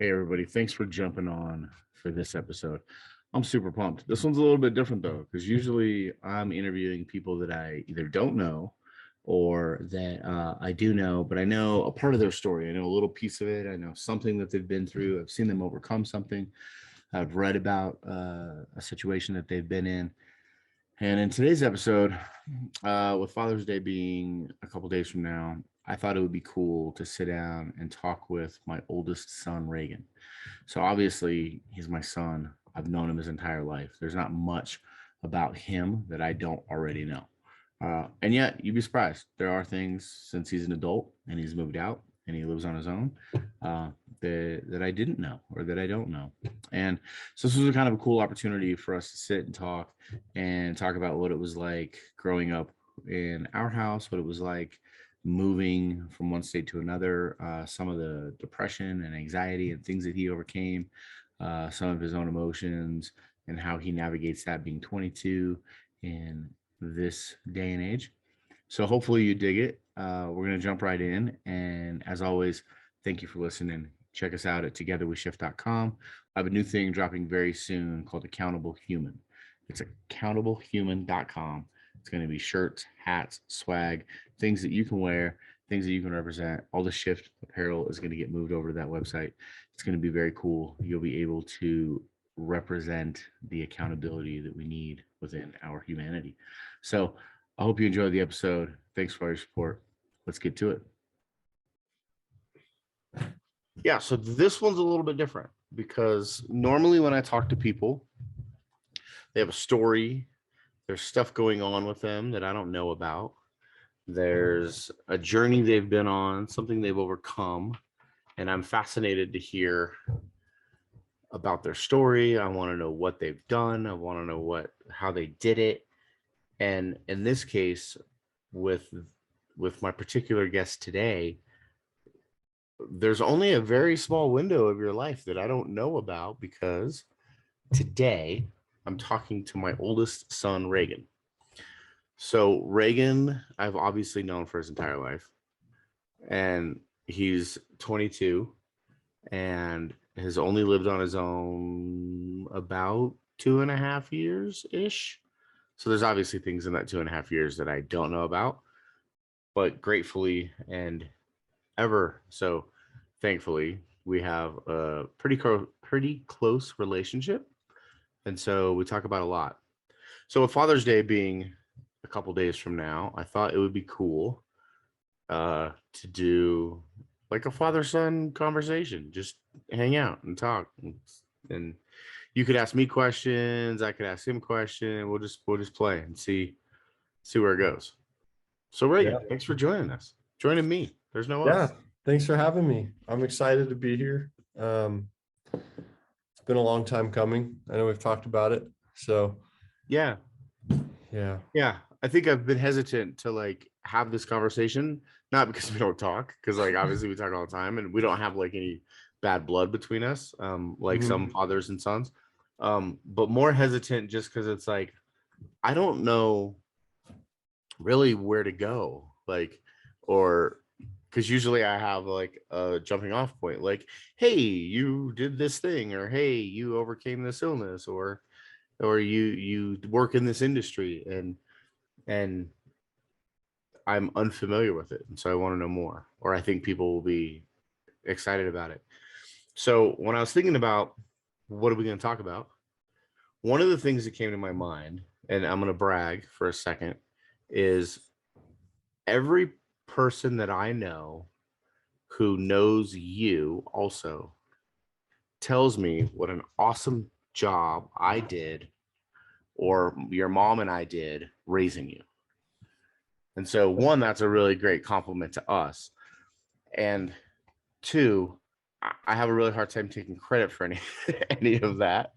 Hey, everybody. Thanks for jumping on for this episode. I'm super pumped. This one's a little bit different, though, because usually I'm interviewing people that I either don't know or that I do know, but I know a part of their story. I know a little piece of it. I know something that they've been through. I've seen them overcome something. I've read about a situation that they've been in. And in today's episode, with Father's Day being a couple days from now, I thought it would be cool to sit down and talk with my oldest son, Reagan. So obviously, he's my son. I've known him his entire life. There's not much about him that I don't already know. And yet, you'd be surprised. There are things since he's an adult and he's moved out and he lives on his own that I didn't know or that I don't know. And so this was a kind of a cool opportunity for us to sit and talk about what it was like growing up in our house, what it was like moving from one state to another, some of the depression and anxiety and things that he overcame, some of his own emotions, and how he navigates that being 22 in this day and age. So hopefully you dig it. We're going to jump right in. And as always, thank you for listening. Check us out at togetherweshift.com. I have a new thing dropping very soon called Accountable Human. It's accountablehuman.com. It's going to be shirts, hats, swag, things that you can wear, things that you can represent. All the Shift apparel is going to get moved over to that website. It's going to be very cool. You'll be able to represent the accountability that we need within our humanity. So I hope you enjoyed the episode. Thanks for all your support. Let's get to it. Yeah, so this one's a little bit different because normally when I talk to people, they have a story. There's stuff going on with them that I don't know about. There's a journey they've been on, something they've overcome, and I'm fascinated to hear about their story. I want to know what they've done. I want to know how they did it. And in this case, with my particular guest today, there's only a very small window of your life that I don't know about because today I'm talking to my oldest son, Reagan. So Reagan, I've obviously known for his entire life, and he's 22 and has only lived on his own about 2.5 years ish. So there's obviously things in that 2.5 years that I don't know about, but gratefully and ever so thankfully, we have a pretty close relationship. And so we talk about a lot. So with Father's Day being a couple days from now, I thought it would be cool to do like a father-son conversation, just hang out and talk. And you could ask me questions, I could ask him questions. We'll just play and see where it goes. So Reagan, thanks for joining us. Joining me. There's no us. Thanks for having me. I'm excited to be here. It's been a long time coming. I know we've talked about it. So yeah. I think I've been hesitant to like have this conversation, not because we don't talk, because like obviously we talk all the time and we don't have like any bad blood between us, like some fathers and sons, but more hesitant just because it's like I don't know really where to go, like, or because usually I have like a jumping off point, like, hey, you did this thing, or hey, you overcame this illness, or you work in this industry, and I'm unfamiliar with it, and so I want to know more, or I think people will be excited about it. So when I was thinking about what are we going to talk about, one of the things that came to my mind, and I'm going to brag for a second, is every person that I know who knows you also tells me what an awesome job I did, or your mom and I did raising you. And so one, that's a really great compliment to us. And two, I have a really hard time taking credit for any of that,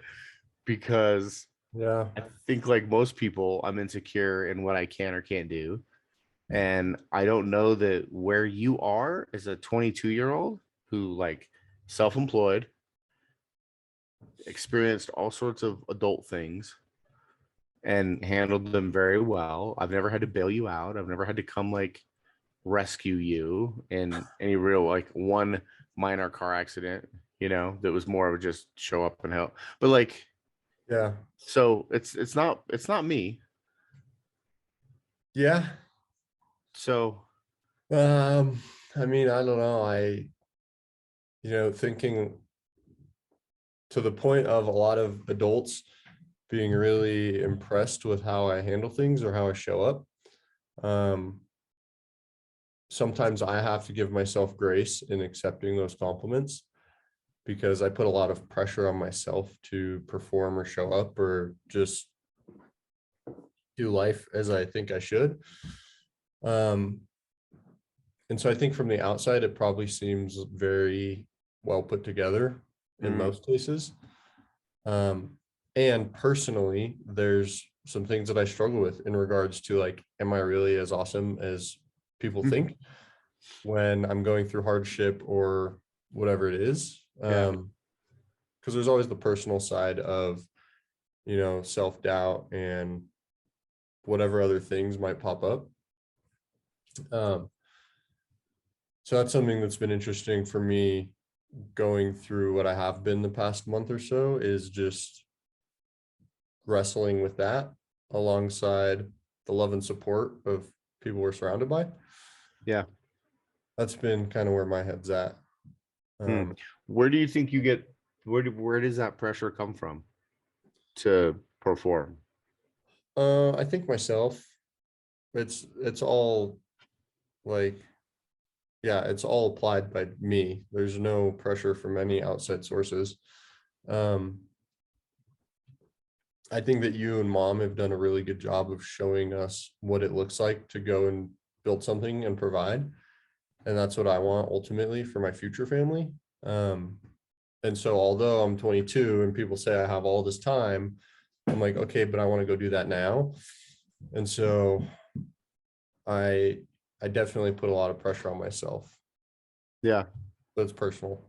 because I think like most people, I'm insecure in what I can or can't do. And I don't know that where you are as a 22-year-old who like self-employed, experienced all sorts of adult things and handled them very well. I've never had to bail you out. I've never had to come like rescue you in any real like one minor car accident, that was more of just show up and help. But like, Yeah. so it's not me. Yeah. So I mean, I don't know. Thinking to the point of a lot of adults being really impressed with how I handle things or how I show up. Um, Sometimes I have to give myself grace in accepting those compliments because I put a lot of pressure on myself to perform or show up or just do life as I think I should. Um, and so I think from the outside, it probably seems very well put together in most cases. Um, and personally, there's some things that I struggle with in regards to like, am I really as awesome as people think when I'm going through hardship or whatever it is? Yeah. Because there's always the personal side of, self-doubt and whatever other things might pop up. Um, so that's something that's been interesting for me going through what I have been the past month or so is just wrestling with that alongside the love and support of people we're surrounded by. Yeah. That's been kind of where my head's at. Where do you think you get where does that pressure come from to perform? I think myself, it's all like, yeah, it's all applied by me. There's no pressure from any outside sources. Um, I think that you and mom have done a really good job of showing us what it looks like to go and build something and provide. And that's what I want ultimately for my future family. Um, and so although I'm 22 and people say I have all this time, I'm like, okay, but I want to go do that now. And so I I definitely put a lot of pressure on myself. Yeah. But it's personal.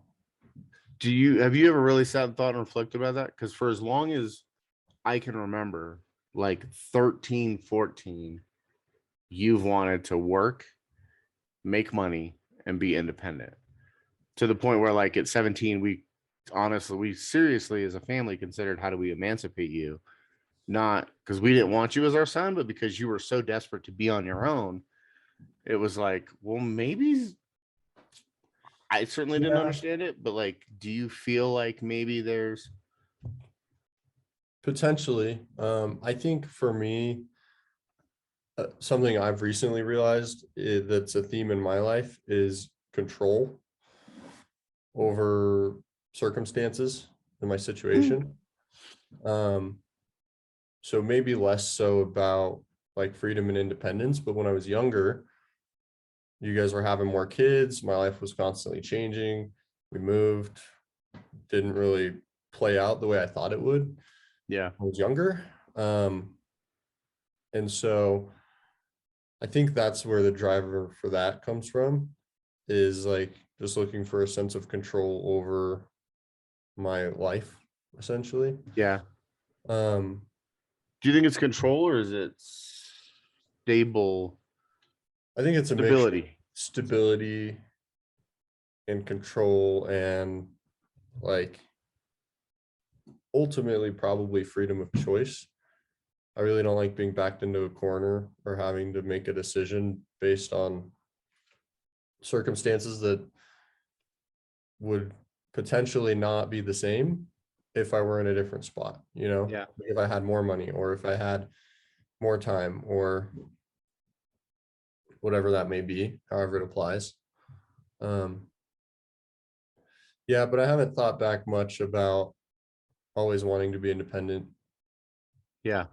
Have you ever really sat and thought and reflected about that? Because for as long as I can remember, like 13, 14, you've wanted to work, make money, and be independent. To the point where like at 17, we seriously as a family considered how do we emancipate you? Not because we didn't want you as our son, but because you were so desperate to be on your own. It was like, well, maybe I certainly didn't Yeah, understand it, but like, do you feel like maybe there's potentially. I think for me, something I've recently realized that's a theme in my life is control over circumstances in my situation. Um, so maybe less so about like freedom and independence, but when I was younger, you guys were having more kids, my life was constantly changing. We moved, didn't really play out the way I thought it would. yeah, I was younger. And so I think that's where the driver for that comes from is like just looking for a sense of control over my life, essentially. yeah. Um, Do you think it's control or is it I think it's a mixture of stability? stability and control and like ultimately probably freedom of choice. I really don't like being backed into a corner or having to make a decision based on circumstances that would potentially not be the same if I were in a different spot, Yeah. if I had more money or if I had more time or whatever that may be, however it applies. Um, yeah, but I haven't thought back much about always wanting to be independent. Yeah.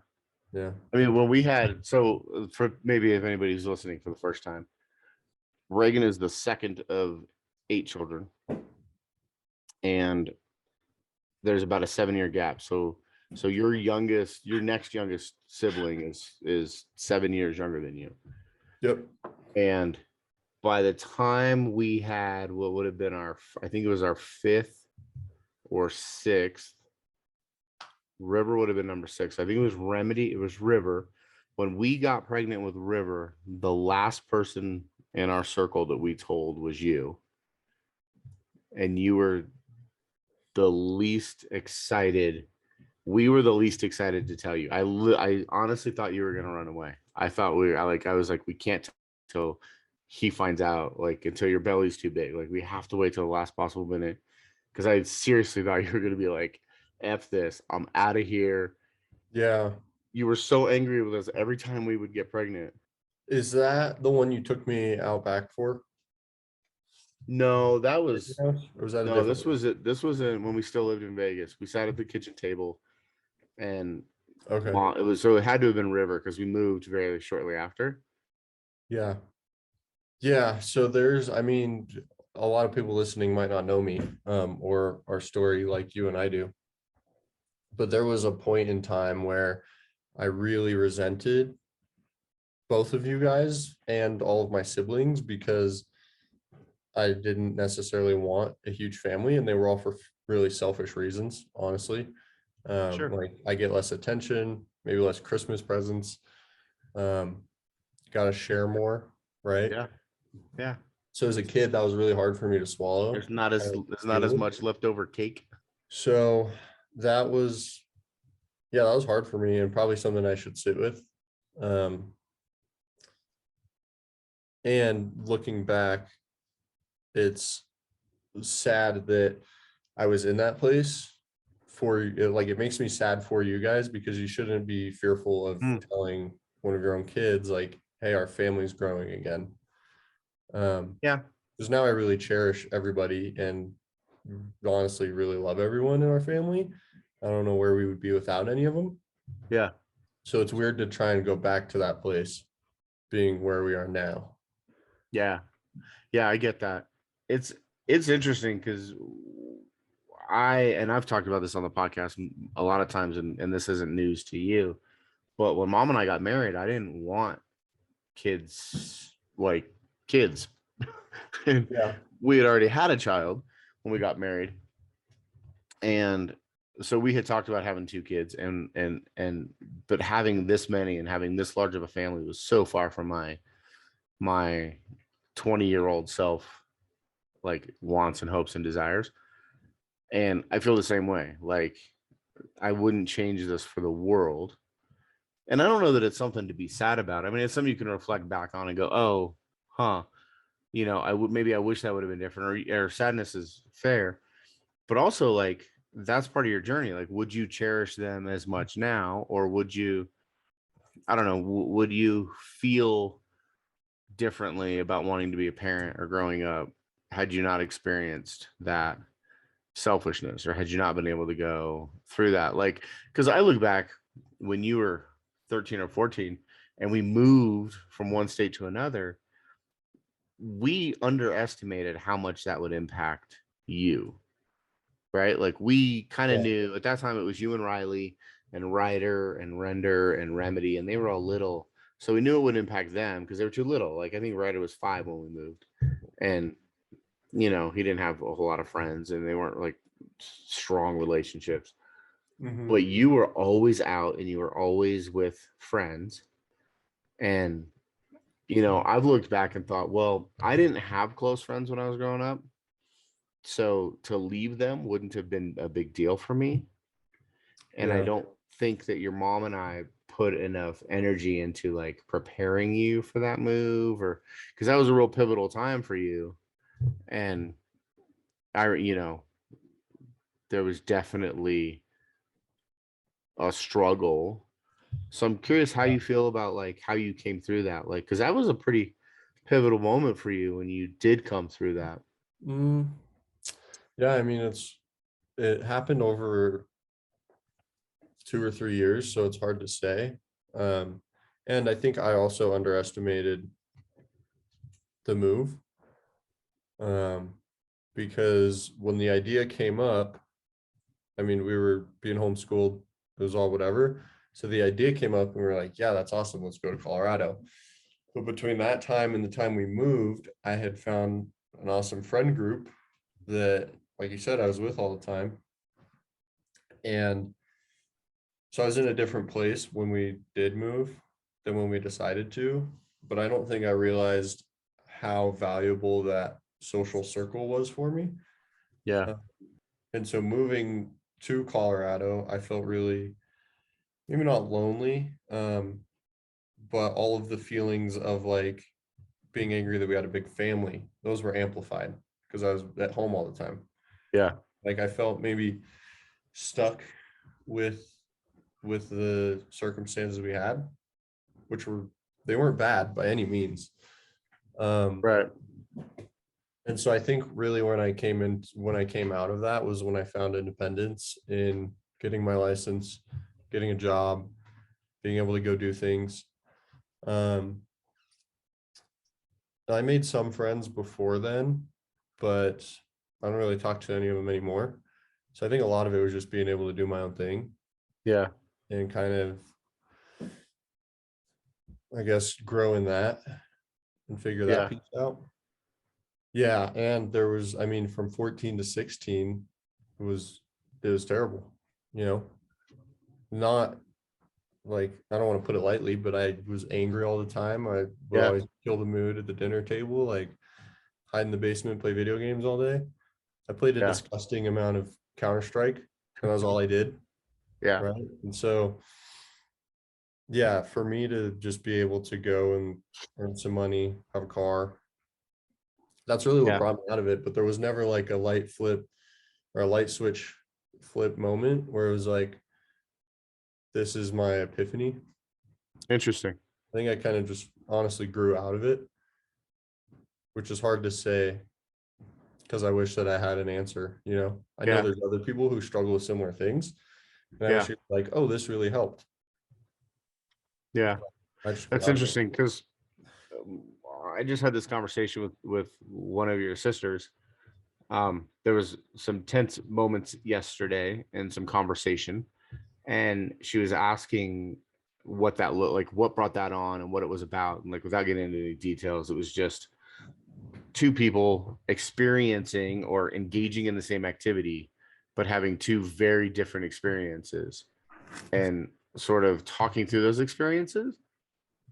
Yeah. I mean, when we had, so for maybe if anybody's listening for the first time, Reagan is the second of 8 children. And there's about a 7-year gap. So your next youngest sibling is 7 years younger than you. Yep. And by the time we had what would have been I think it was our 5th or 6th, River would have been number 6. I think it was Remedy. It was River. When we got pregnant with River, the last person in our circle that we told was you. And you were the least excited. We were the least excited to tell you. I honestly thought you were gonna run away. I thought I was like, we can't till he finds out, like until your belly's too big. Like we have to wait till the last possible minute. Because I seriously thought you were gonna be like, F this, I'm out of here. Yeah. You were so angry with us every time we would get pregnant. Is that the one you took me out back for? No, that was Or was that a no, different? this was when we still lived in Vegas. We sat at the kitchen table and Okay. it was so it had to have been River because we moved very shortly after. Yeah. Yeah. So there's, I mean, a lot of people listening might not know me, or our story like you and I do. But there was a point in time where I really resented both of you guys and all of my siblings because I didn't necessarily want a huge family, and they were all for really selfish reasons, honestly. Sure. Like I get less attention, maybe less Christmas presents. Um, got to share more, right? Yeah. Yeah. So as a kid, that was really hard for me to swallow. There's not as much leftover cake. So that was, yeah, that was hard for me and probably something I should sit with. Um, and looking back, it's sad that I was in that place for like it makes me sad for you guys because you shouldn't be fearful of Mm. telling one of your own kids like, hey, our family's growing again. Yeah. Because now I really cherish everybody and honestly really love everyone in our family. I don't know where we would be without any of them. Yeah. So it's weird to try and go back to that place being where we are now. Yeah. Yeah, I get that. It's interesting because I've talked about this on the podcast a lot of times, and this isn't news to you. But when mom and I got married, I didn't want kids like kids. And Yeah. we had already had a child when we got married. And so we had talked about having two kids and but having this many and having this large of a family was so far from my 20-year-old self, like wants and hopes and desires. And I feel the same way. Like I wouldn't change this for the world. And I don't know that it's something to be sad about. I mean, it's something you can reflect back on and go, oh, huh. I would maybe I wish that would have been different, or sadness is fair. But also like that's part of your journey. Like, would you cherish them as much now, or would you, I don't know, would you feel differently about wanting to be a parent or growing up had you not experienced that selfishness, or had you not been able to go through that? Like, because I look back when you were 13 or 14 and we moved from one state to another, we underestimated how much that would impact you, right? Like we kind of Yeah. knew at that time it was you and Riley and Ryder and Render and Remedy, and they were all little. So we knew it would impact them because they were too little. Like I think Ryder was 5 when we moved. And he didn't have a whole lot of friends and they weren't like strong relationships. Mhm. But you were always out and you were always with friends. And I've looked back and thought, well, I didn't have close friends when I was growing up. So to leave them wouldn't have been a big deal for me. And I Yeah. don't think that your mom and I put enough energy into like preparing you for that move, or because that was a real pivotal time for you. And there was definitely a struggle. So I'm curious how you feel about like how you came through that, like because that was a pretty pivotal moment for you when you did come through that. Mm, yeah, I mean it happened over 2 or 3 years, so it's hard to say. Um, and I think I also underestimated the move. Um, because when the idea came up, I mean, we were being homeschooled, it was all whatever. So the idea came up and we were like, yeah, that's awesome. Let's go to Colorado. But between that time and the time we moved, I had found an awesome friend group that, like you said, I was with all the time. And so I was in a different place when we did move than when we decided to. But I don't think I realized how valuable that social circle was for me. Yeah. And so moving to Colorado, I felt really, maybe not lonely, but all of the feelings of like being angry that we had a big family, those were amplified because I was at home all the time. Yeah. Like I felt maybe stuck with the circumstances we had, which were, they weren't bad by any means. Right. And so I think really when I came out of that was when I found independence in getting my license, getting a job, being able to go do things. I made some friends before then, but I don't really talk to any of them anymore. So I think a lot of it was just being able to do my own thing Yeah. and kind of, I guess, grow in that and figure that Yeah. piece out. Yeah, and there was, I mean, from 14 to 16, it was terrible, you know. Not like, I don't want to put it lightly, but I was angry all the time. I would Yeah. always kill the mood at the dinner table, like hide in the basement, play video games all day. I played a Yeah. disgusting amount of Counter-Strike, and that was all I did, Yeah. right? And so, yeah, for me to just be able to go and earn some money, have a car, that's really what Yeah. brought me out of it. But there was never like a light flip or a light switch flip moment where it was like, this is my epiphany. Interesting. I think I kind of just honestly grew out of it, which is hard to say because I wish that I had an answer. You know, I know Yeah. there's other people who struggle with similar things. And I Yeah. wish it like, oh, this really helped. Yeah. I just grew That's out of it. interesting because I just had this conversation with one of your sisters. There was some tense moments yesterday and some conversation, and she was asking what that looked like, what brought that on, and what it was about. And like, without getting into any details, it was just two people experiencing or engaging in the same activity, but having two very different experiences, and sort of talking through those experiences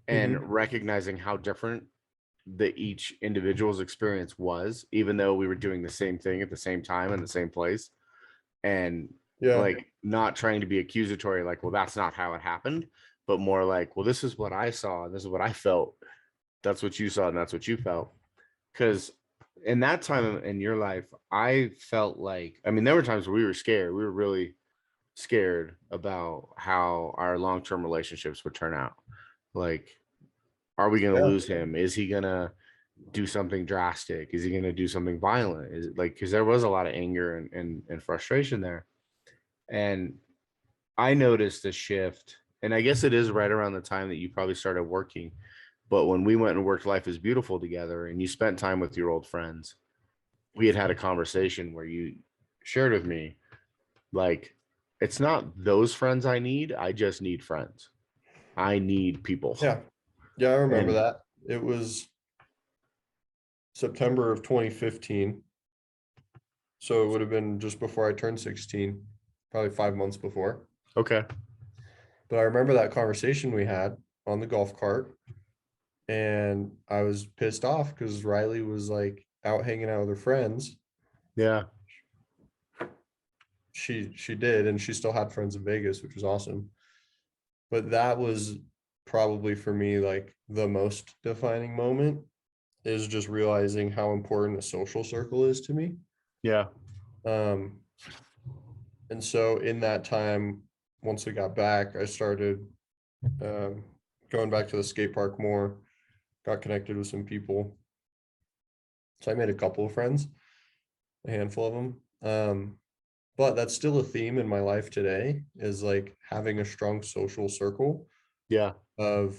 and Mhm. recognizing how different the each individual's experience was, even though we were doing the same thing at the same time in the same place. And Yeah. like, not trying to be accusatory, like, well, that's not how it happened, but more like, well, this is what I saw and this is what I felt. That's what you saw and that's what you felt. Because in that time in your life, I felt like, I mean, there were times where we were scared. We were really scared about how our long-term relationships would turn out. Like, are we going to Yeah. lose him? Is he going to do something drastic? Is he going to do something violent? Is it like, because there was a lot of anger and frustration there. And I noticed a shift, and I guess it is right around the time that you probably started working. But when we went and worked Life is Beautiful together and you spent time with your old friends, we had a conversation where you shared with me, like, it's not those friends I need. I just need friends. I need people. Yeah. Yeah. I remember And that. It was September of 2015. So it would have been just before I turned 16, probably 5 months before. okay. But I remember that conversation we had on the golf cart. And I was pissed off because Riley was like out hanging out with her friends. Yeah. She did, and she still had friends in Vegas, which was awesome. But that was probably for me like the most defining moment, is just realizing how important a social circle is to me. Yeah. Um, and so in that time, once we got back, I started um, going back to the skate park more, got connected with some people. So I made a couple of friends, a handful of them. But that's still a theme in my life today, is like having a strong social circle Yeah. of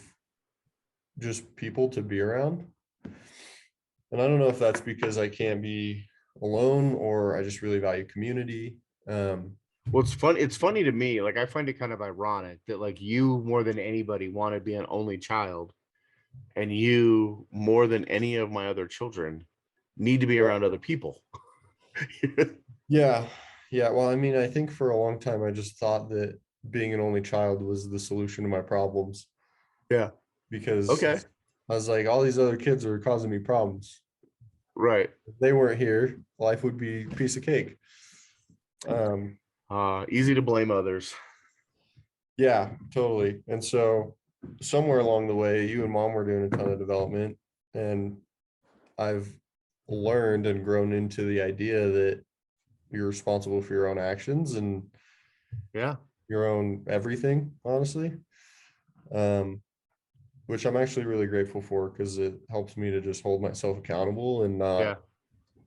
just people to be around. And I don't know if that's because I can't be alone or I just really value community. Well, it's funny to me. Like, I find it kind of ironic that like you more than anybody want to be an only child, and you more than any of my other children need to be around other people. Yeah. Yeah. Well, I mean, I think for a long time, I just thought that being an only child was the solution to my problems, Yeah. because Okay. I was like, all these other kids are causing me problems. Right. If they weren't here, life would be a piece of cake. Um, Easy to blame others. yeah, totally. And so somewhere along the way, you and mom were doing a ton of development, and I've learned and grown into the idea that you're responsible for your own actions and Yeah. your own everything, honestly. Um, which I'm actually really grateful for because it helps me to just hold myself accountable and Yeah.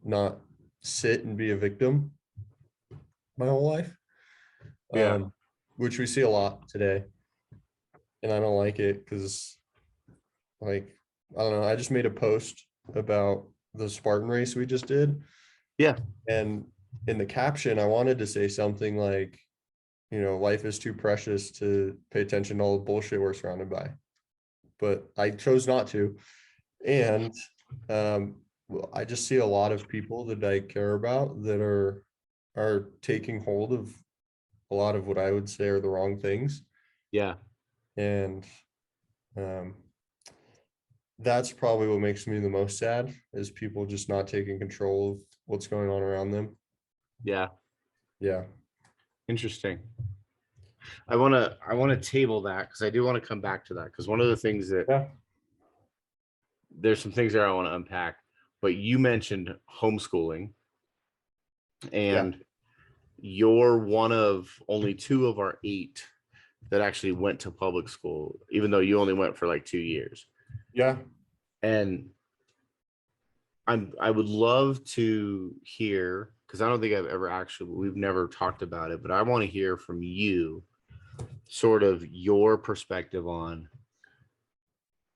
not sit and be a victim my whole life. Yeah. Which we see a lot today. And I don't like it because, like, I don't know, I just made a post about the Spartan race we just did. Yeah. And in the caption, I wanted to say something like, life is too precious to pay attention to all the bullshit we're surrounded by. But I chose not to. And well, I just see a lot of people that I care about that are taking hold of a lot of what I would say are the wrong things. Yeah. And um, that's probably what makes me the most sad is people just not taking control of what's going on around them. Yeah. Yeah. Interesting. I want to table that because I do want to come back to that because one of the things that Yeah. there's some things there I want to unpack, but you mentioned homeschooling Yeah. and you're one of only 2 of our 8 that actually went to public school, even though you only went for like 2 years. Yeah. And I would love to hear because I don't think we've never talked about it, but I want to hear from you sort of your perspective on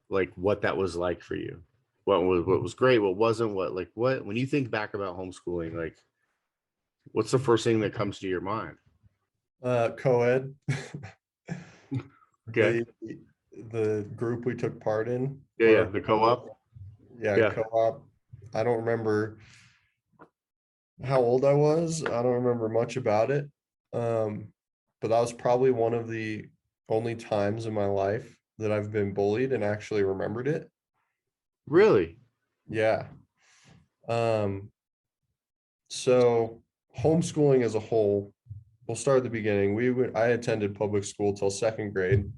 like what that was like for you. What was great, what wasn't, what when you think back about homeschooling, like what's the first thing that comes to your mind? Co-ed. Okay. The group we took part in, Yeah, the co-op. yeah, Yeah. co-op. I don't remember how old I was. I don't remember much about it. But that was probably one of the only times in my life that I've been bullied and actually remembered it. Really? Yeah. Um, so homeschooling as a whole, we'll start at the beginning. I attended public school till second grade.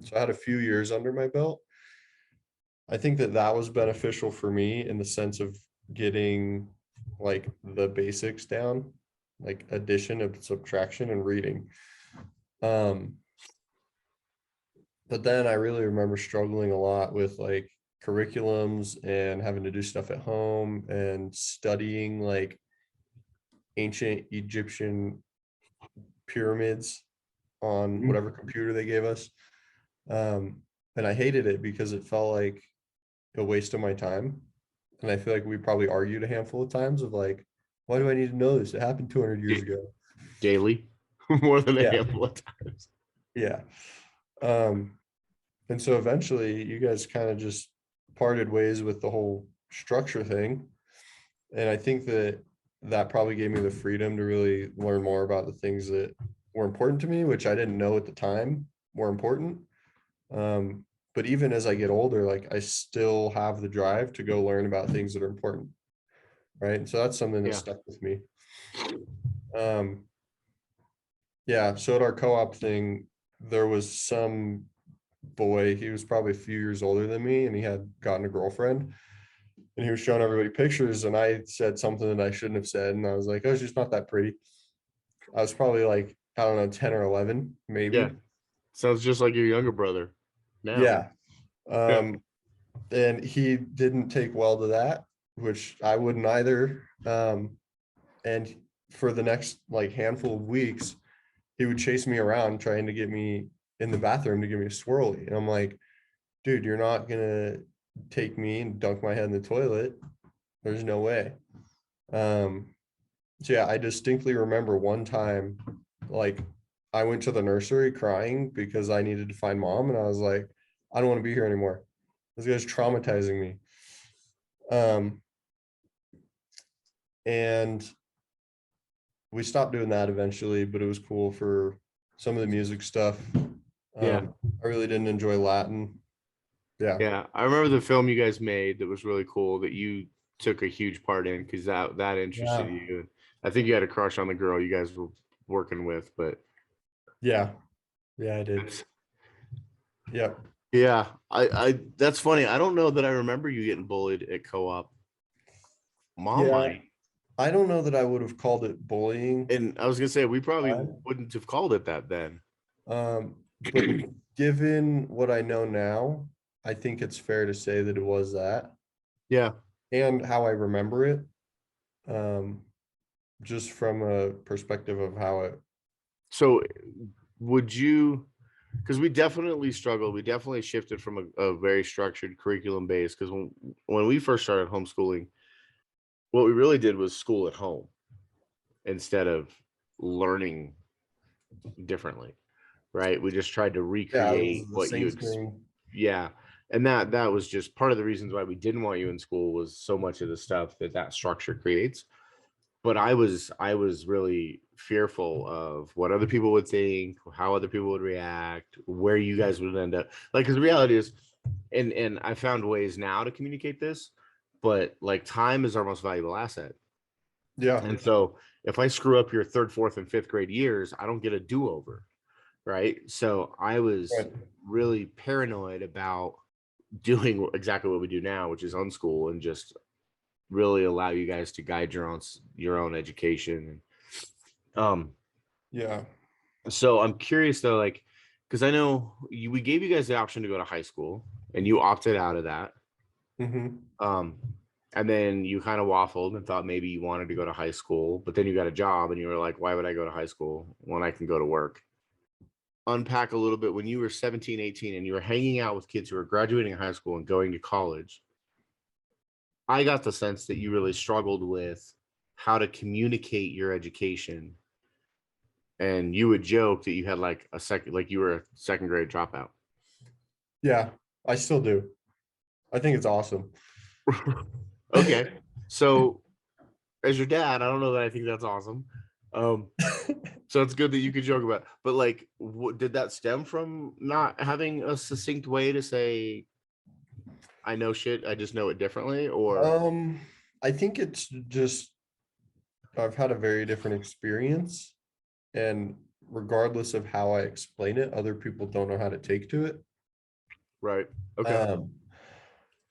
So I had a few years under my belt. I think that was beneficial for me in the sense of getting like the basics down, like addition and subtraction and reading. Um, but then I really remember struggling a lot with like curriculums and having to do stuff at home and studying like ancient Egyptian pyramids on Mhm. whatever computer they gave us. And I hated it because it felt like a waste of my time. And I feel like we probably argued a handful of times of like, why do I need to know this? It happened 200 years ago. Daily, more than a Yeah. handful of times. Yeah. Um, and so eventually you guys kind of just parted ways with the whole structure thing. And I think that probably gave me the freedom to really learn more about the things that were important to me, which I didn't know at the time were important. But even as I get older, like I still have the drive to go learn about things that are important. Right. And so that's something that Yeah. stuck with me. Um, yeah. So at our co-op thing, there was some boy, he was probably a few years older than me, and he had gotten a girlfriend. And he was showing everybody pictures, and I said something that I shouldn't have said. And I was like, oh, she's not that pretty. I was probably like, I don't know, 10 or 11, Yeah. maybe. Sounds just like your younger brother now. Yeah. Yeah. And he didn't take well to that, which I wouldn't either. And for the next like handful of weeks, he would chase me around trying to get me in the bathroom to give me a swirly. And I'm like, dude, you're not gonna take me and dunk my head in the toilet. There's no way. So yeah, I distinctly remember one time, like I went to the nursery crying because I needed to find mom, and I was like, I don't want to be here anymore. This guy's traumatizing me. Um, and we stopped doing that eventually, but it was cool for some of the music stuff. Yeah. I really didn't enjoy Latin. Yeah. Yeah. I remember the film you guys made that was really cool that you took a huge part in because that interested Yeah. you. I think you had a crush on the girl you guys were working with, but Yeah. Yeah, I did. it's, Yep. yeah, I that's funny. I don't know that I remember you getting bullied at co-op. Mom Yeah. might. I don't know that I would have called it bullying. And I was gonna say we probably wouldn't have called it that then. But given what I know now, I think it's fair to say that it was that, Yeah. and how I remember it. Um, just from a perspective of how it. So would you, because we definitely struggled, we definitely shifted from a very structured curriculum base, because when we first started homeschooling, what we really did was school at home instead of learning differently, right? We just tried to Yeah, it recreate was the what same thing. yeah. And that was just part of the reasons why we didn't want you in school, was so much of the stuff that structure creates. But I was really fearful of what other people would think, how other people would react, where you guys would end up. Like, because the reality is, and I found ways now to communicate this, but like time is our most valuable asset. Yeah. And so if I screw up your third, fourth, and fifth grade years, I don't get a do-over. Right. So I was Right. really paranoid about doing exactly what we do now, which is unschool and just really allow you guys to guide your own education. Yeah. So I'm curious though, like, because I know we gave you guys the option to go to high school and you opted out of that. Hmm. Um, and then you kind of waffled and thought maybe you wanted to go to high school, but then you got a job and you were like, why would I go to high school when I can go to work? Unpack a little bit when you were 17, 18, and you were hanging out with kids who were graduating high school and going to college. I got the sense that you really struggled with how to communicate your education. And you would joke that you had like like you were a second grade dropout. Yeah, I still do. I think it's awesome. Okay. So as your dad, I don't know that I think that's awesome. Um, so it's good that you could joke about it. But like, did that stem from not having a succinct way to say, I know shit, I just know it differently? Or Um, I think it's just I've had a very different experience, and regardless of how I explain it, other people don't know how to take to it. right? Okay. Um,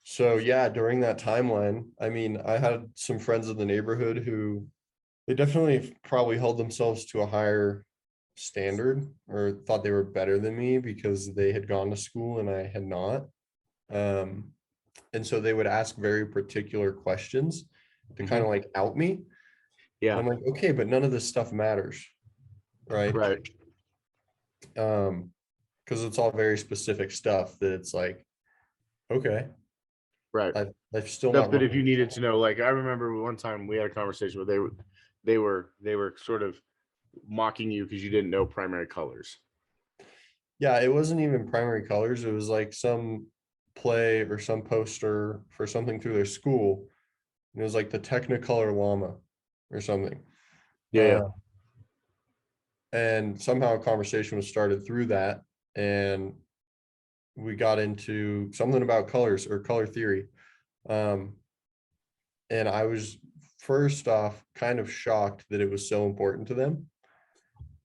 so yeah, during that timeline, I mean, I had some friends in the neighborhood who they definitely probably held themselves to a higher standard or thought they were better than me because they had gone to school and I had not. Um, and so they would ask very particular questions to kind of Mhm. like out me. And Yeah. I'm like, okay, but none of this stuff matters, right? Right. Because it's all very specific stuff that it's like, okay, Right. I've still Stuff not that run. if you needed to know, like I remember one time we had a conversation where they were sort of mocking you because you didn't know primary colors. Yeah, it wasn't even primary colors. It was like some play or some poster for something through their school. And it was like the Technicolor llama or something. Yeah, yeah. Uh, and somehow a conversation was started through that. And we got into something about colors or color theory. Um, and I was first off kind of shocked that it was so important to them.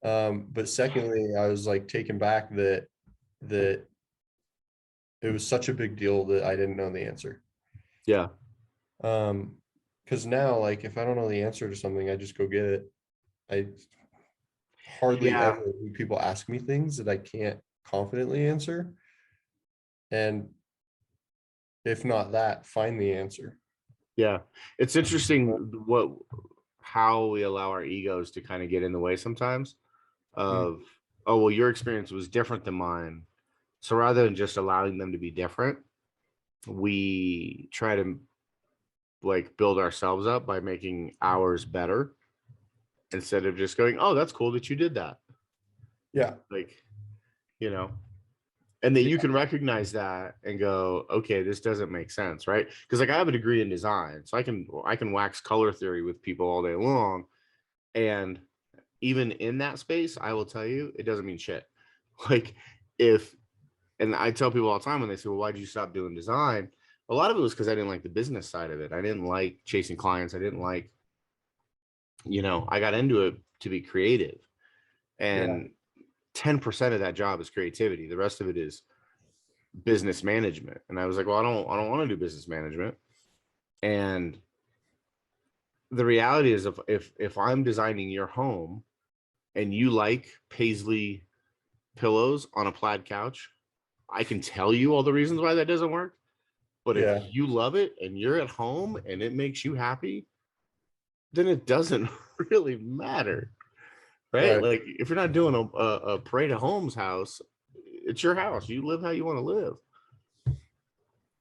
But secondly, I was like taken back that it was such a big deal that I didn't know the answer. Yeah. Because now, like, if I don't know the answer to something, I just go get it. I hardly Yeah. ever do people ask me things that I can't confidently answer. And if not that, find the answer. Yeah. It's interesting how we allow our egos to kind of get in the way sometimes Mm. of, oh, well, your experience was different than mine. So rather than just allowing them to be different, we try to like build ourselves up by making ours better instead of just going, oh, that's cool that you did that. Yeah. Like, you know, and that Yeah. you can recognize that and go, okay, this doesn't make sense, right? Because like I have a degree in design, so I can wax color theory with people all day long, and even in that space, I will tell you, it doesn't mean shit. Like if, and I tell people all the time when they say, well, why did you stop doing design? A lot of it was because I didn't like the business side of it. I didn't like chasing clients. I didn't like I got into it to be creative, Yeah. and 10% of that job is creativity. The rest of it is business management. And I was like, well, I don't want to do business management. And the reality is, if I'm designing your home and you like paisley pillows on a plaid couch, I can tell you all the reasons why that doesn't work. But if Yeah. you love it and you're at home and it makes you happy, then it doesn't really matter, right? Right. Like if you're not doing a parade of homes house, it's your house. You live how you want to live.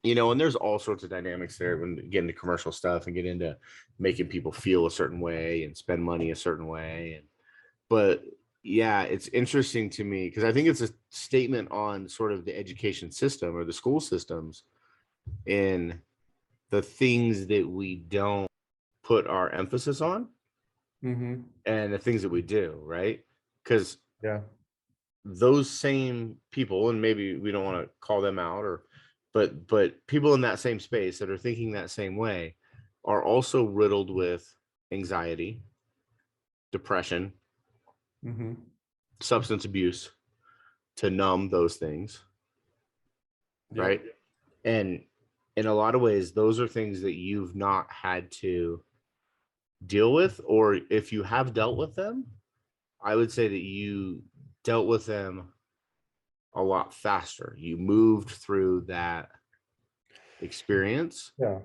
And there's all sorts of dynamics there when you get into commercial stuff and get into making people feel a certain way and spend money a certain way. But yeah, it's interesting to me because I think it's a statement on sort of the education system or the school systems in the things that we don't put our emphasis on Mm-hmm. and the things that we do, right? Because Yeah. those same people, and maybe we don't want to call them out, but people in that same space that are thinking that same way are also riddled with anxiety, depression, Mm-hmm. substance abuse to numb those things, Yep. right? And in a lot of ways, those are things that you've not had to deal with, or if you have dealt with them, I would say that you dealt with them a lot faster. You moved through that experience Yeah.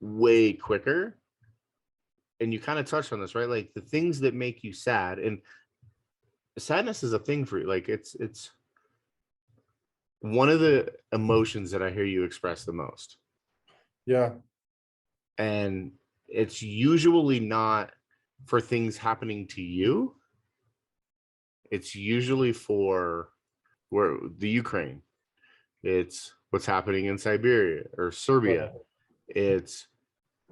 way quicker. And you kind of touched on this, right? Like the things that make you sad, and sadness is a thing for you. Like it's one of the emotions that I hear you express the most. Yeah. And it's usually not for things happening to you. It's usually for where the Ukraine. It's what's happening in Siberia or Right. Serbia. It's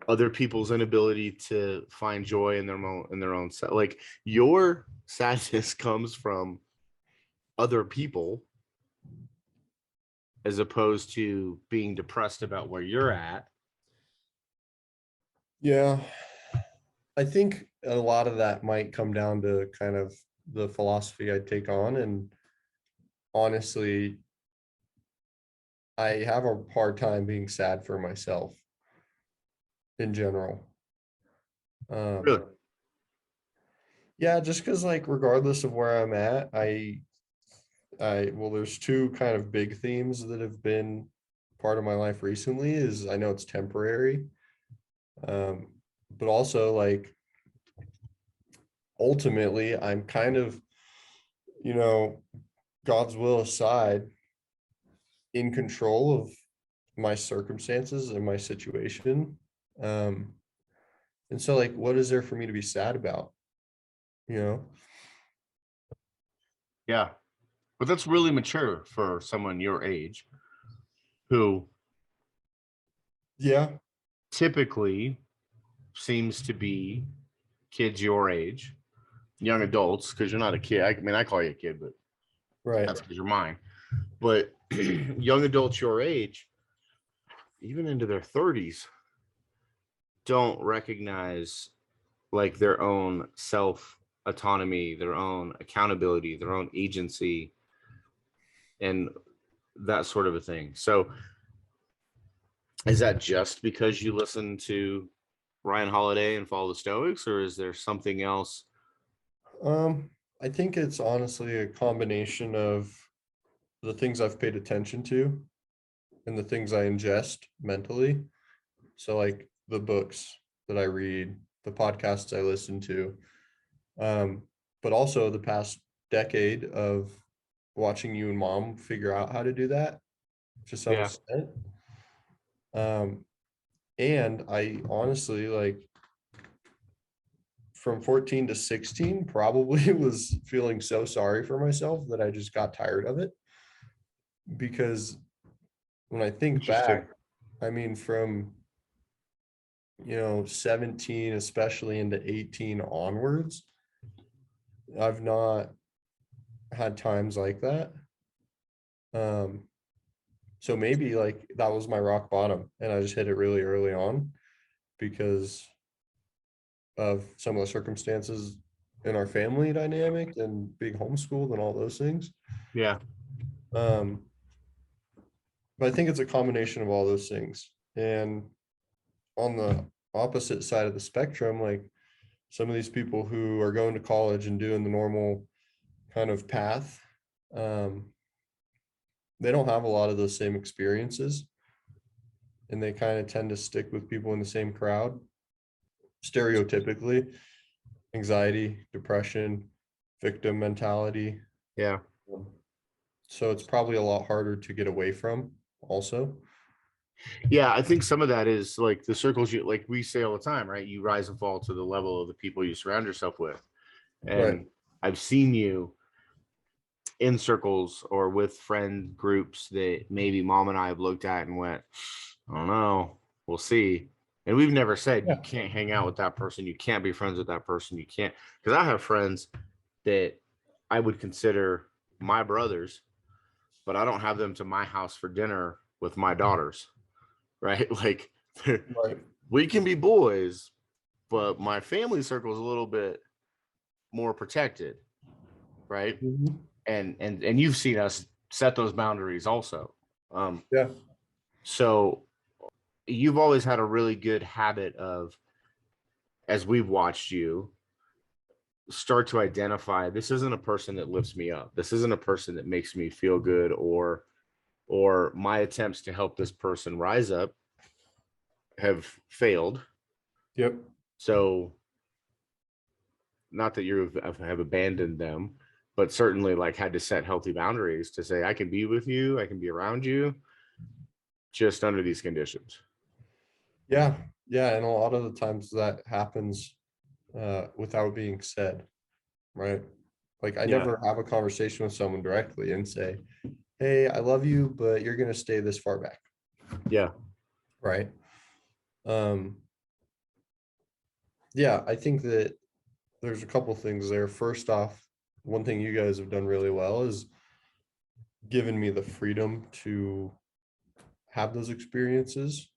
other people's inability to find joy in their own self. Like your sadness comes from other people as opposed to being depressed about where you're at. Yeah. I think a lot of that might come down to kind of the philosophy I take on. And honestly, I have a hard time being sad for myself in general. Um, Really? yeah, just because like regardless of where I'm at, well, there's two kind of big themes that have been part of my life recently is I know it's temporary. Um, but also like ultimately I'm kind of, you know, God's will aside, in control of my circumstances and my situation. Um, and so like what is there for me to be sad about? You know? Yeah. But that's really mature for someone your age who Yeah. typically seems to be kids your age, young adults, because you're not a kid. I mean, I call you a kid, but Right. that's because you're mine. But young adults your age, even into their 30s, don't recognize like their own self autonomy, their own accountability, their own agency, and that sort of a thing. So, is that just because you listen to Ryan Holiday and follow the Stoics, or is there something else? Um, I think it's honestly a combination of the things I've paid attention to and the things I ingest mentally. So like the books that I read, the podcasts I listen to, um, but also the past decade of watching you and mom figure out how to do that to some Yeah. extent. Um, and I honestly like from 14 to 16 probably was feeling so sorry for myself that I just got tired of it because when I think Interesting. back, I mean, from 17, especially into 18 onwards, I've not had times like that. Um, so maybe like that was my rock bottom and I just hit it really early on because of some of the circumstances in our family dynamic and being homeschooled and all those things. Yeah. Um, but I think it's a combination of all those things. And on the opposite side of the spectrum, like some of these people who are going to college and doing the normal kind of path, um, they don't have a lot of those same experiences. And they kind of tend to stick with people in the same crowd, stereotypically, anxiety, depression, victim mentality. Yeah. So it's probably a lot harder to get away from also. Yeah, I think some of that is like the circles you, like we say all the time, right? You rise and fall to the level of the people you surround yourself with. Right. And I've seen you in circles or with friend groups that maybe mom and I have looked at and went, I don't know, we'll see. And we've never said you can't hang out with that person, you can't be friends with that person, you can't. Because I have friends that I would consider my brothers, but I don't have them to my house for dinner with my daughters, right? Like Right. we can be boys, but my family circle is a little bit more protected, right? Mhm. And you've seen us set those boundaries also. Yeah. So you've always had a really good habit of, as we've watched you, start to identify this isn't a person that lifts me up. This isn't a person that makes me feel good, or my attempts to help this person rise up have failed. Yep. So not that you have abandoned them, but certainly like had to set healthy boundaries to say, I can be with you, I can be around you, just under these conditions. Yeah. Yeah. And a lot of the times that happens without being said. Right. Like I Yeah. never have a conversation with someone directly and say, hey, I love you, but you're going to stay this far back. Yeah. Right. Um, yeah, I think that there's a couple things there. First off, one thing you guys have done really well is given me the freedom to have those experiences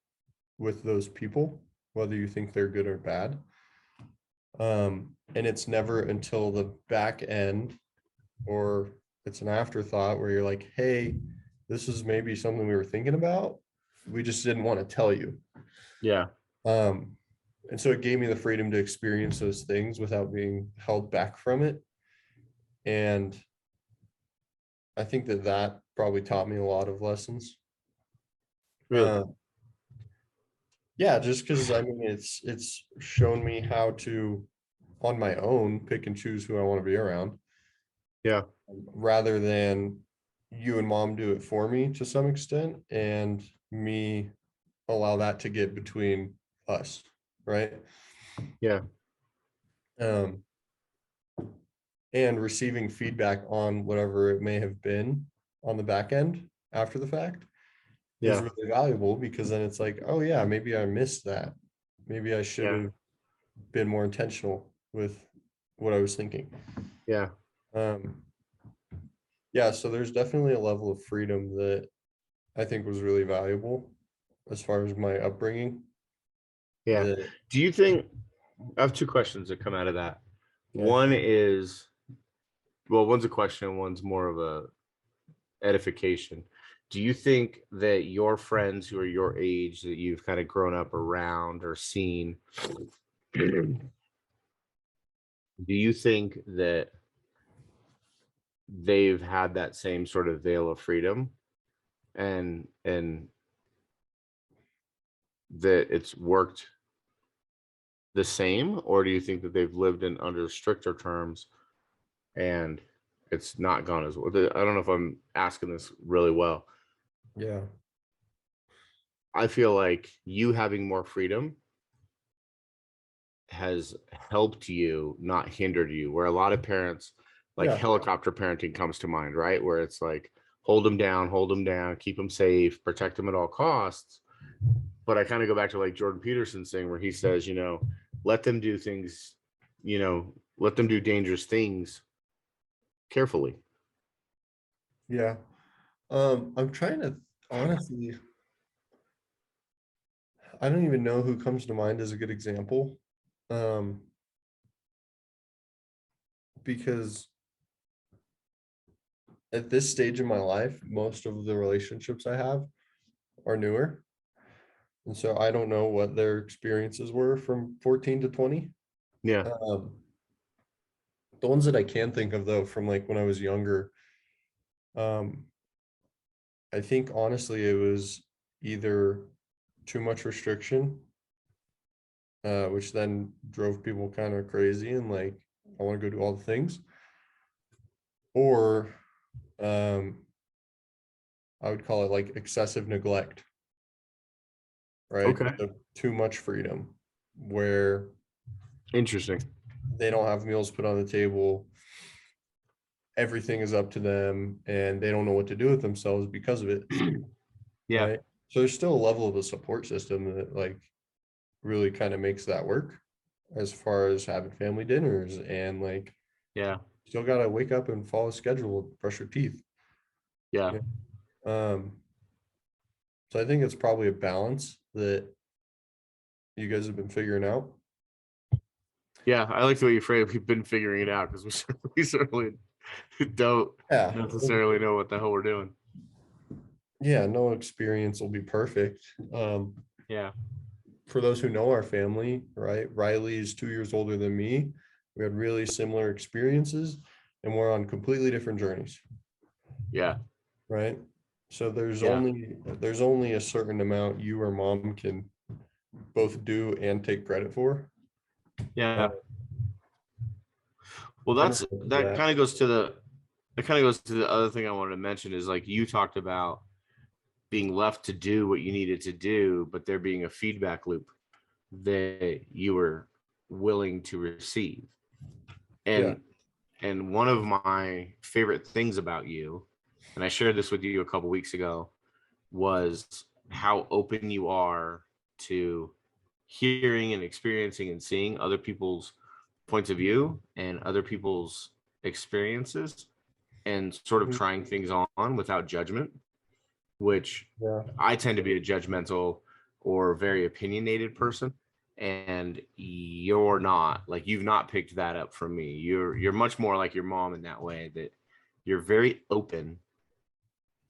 with those people, whether you think they're good or bad. And it's never until the back end or it's an afterthought where you're like, hey, this is maybe something we were thinking about. We just didn't want to tell you. Yeah. Um, and so it gave me the freedom to experience those things without being held back from it. And I think that that probably taught me a lot of lessons. Really. Uh, yeah, just because I mean it's shown me how to on my own pick and choose who I want to be around Yeah. rather than you and mom do it for me to some extent and me allow that to get between us, right? Yeah. Um, and receiving feedback on whatever it may have been on the back end after the fact is Yeah. really valuable because then it's like, oh yeah, maybe I missed that. Maybe I should Yeah. have been more intentional with what I was thinking. Yeah. Um, yeah, so there's definitely a level of freedom that I think was really valuable as far as my upbringing. Yeah. That Do you think I have two questions that come out of that? okay, One is, well, one's a question, one's more of a edification. Do you think that your friends who are your age that you've kind of grown up around or seen, do you think that they've had that same sort of veil of freedom and that it's worked the same, or do you think that they've lived in under stricter terms and it's not gone as well? I don't know if I'm asking this really well. yeah, I feel like you having more freedom has helped you, not hindered you. Where a lot of parents, like yeah, helicopter parenting comes to mind, right? Where it's like hold them down, keep them safe, protect them at all costs. But I kind of go back to like Jordan Peterson's thing where he says, let them do things, let them do dangerous things carefully. yeah. I'm trying to honestly, I don't even know who comes to mind as a good example. Um, because at this stage in my life, most of the relationships I have are newer. And so I don't know what their experiences were from 14 to 20. Yeah. The ones that I can think of though, from like when I was younger, um, I think honestly it was either too much restriction, which then drove people kind of crazy and like, I want to go do all the things, or I would call it like excessive neglect, right? Okay. So too much freedom where Interesting. they don't have meals put on the table. Everything is up to them and they don't know what to do with themselves because of it. Yeah. Right. So there's still a level of a support system that like really kind of makes that work as far as having family dinners and like Yeah. still gotta wake up and follow a schedule, brush your teeth. Yeah. Yeah. So I think it's probably a balance that you guys have been figuring out. Yeah. I like the way you frame it. We've been figuring it out because we certainly don't Yeah. necessarily know what the hell we're doing. Yeah, no experience will be perfect. Yeah. For those who know our family, right? Riley is 2 years older than me. We had really similar experiences and we're on completely different journeys, Yeah. right? So Yeah. there's only a certain amount you or mom can both do and take credit for. Yeah. Well, I'm that open to that. kind of goes to the other thing I wanted to mention is like you talked about being left to do what you needed to do, but there being a feedback loop that you were willing to receive. Yeah. And one of my favorite things about you, and I shared this with you a couple weeks ago, was how open you are to hearing and experiencing and seeing other people's points of view and other people's experiences and sort of Mhm. trying things on without judgment, which Yeah. I tend to be a judgmental or very opinionated person. And you're not, like, you've not picked that up from me. You're much more like your mom in that way, that you're very open.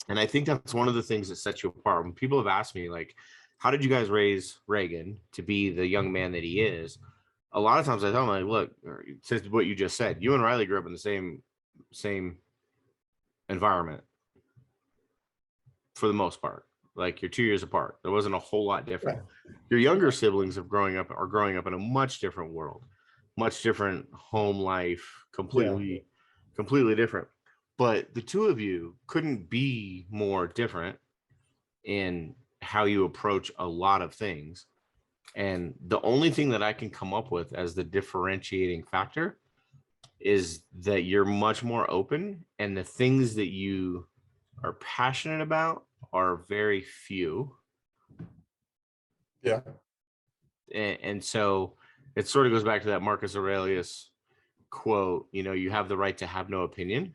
And I think that's one of the things that sets you apart. When people have asked me, like, how did you guys raise Reagan to be the young man that he is? A lot of times I tell them, like, look, since what you just said, you and Riley grew up in the same environment for the most part. Like, you're 2 years apart. There wasn't a whole lot different. Your younger siblings are growing up in a much different world, much different home life, completely different. But the two of you couldn't be more different in how you approach a lot of things. And the only thing that I can come up with as the differentiating factor is that you're much more open, and the things that you are passionate about are very few. Yeah. And so it sort of goes back to that Marcus Aurelius quote, you have the right to have no opinion.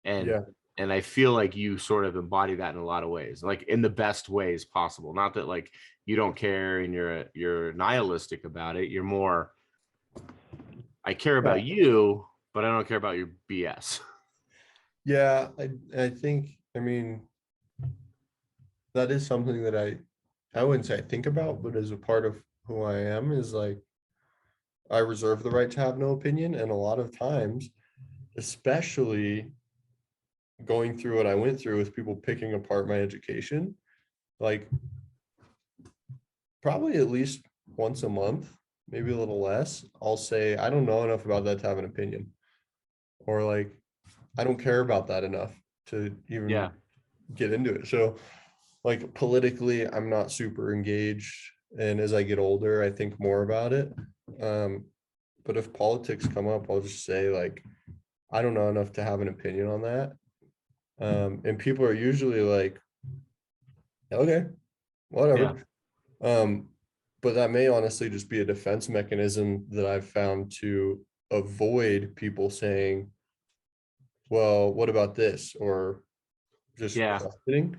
And Yeah. and I feel like you sort of embody that in a lot of ways, like in the best ways possible. Not that like you don't care and you're nihilistic about it. You're more, I care about you, but I don't care about your BS. Yeah. I think, I mean, that is something that I wouldn't say I think about, but as a part of who I am is like I reserve the right to have no opinion. And a lot of times, especially going through what I went through with people picking apart my education, like probably at least once a month, maybe a little less, I'll say, I don't know enough about that to have an opinion. Or like, I don't care about that enough to even Yeah. get into it. So like politically, I'm not super engaged. And as I get older, I think more about it. But if politics come up, I'll just say like, I don't know enough to have an opinion on that. And people are usually like, okay, Yeah. whatever. Um, but that may honestly just be a defense mechanism that I've found to avoid people saying, well, what about this? Or just Yeah. questioning.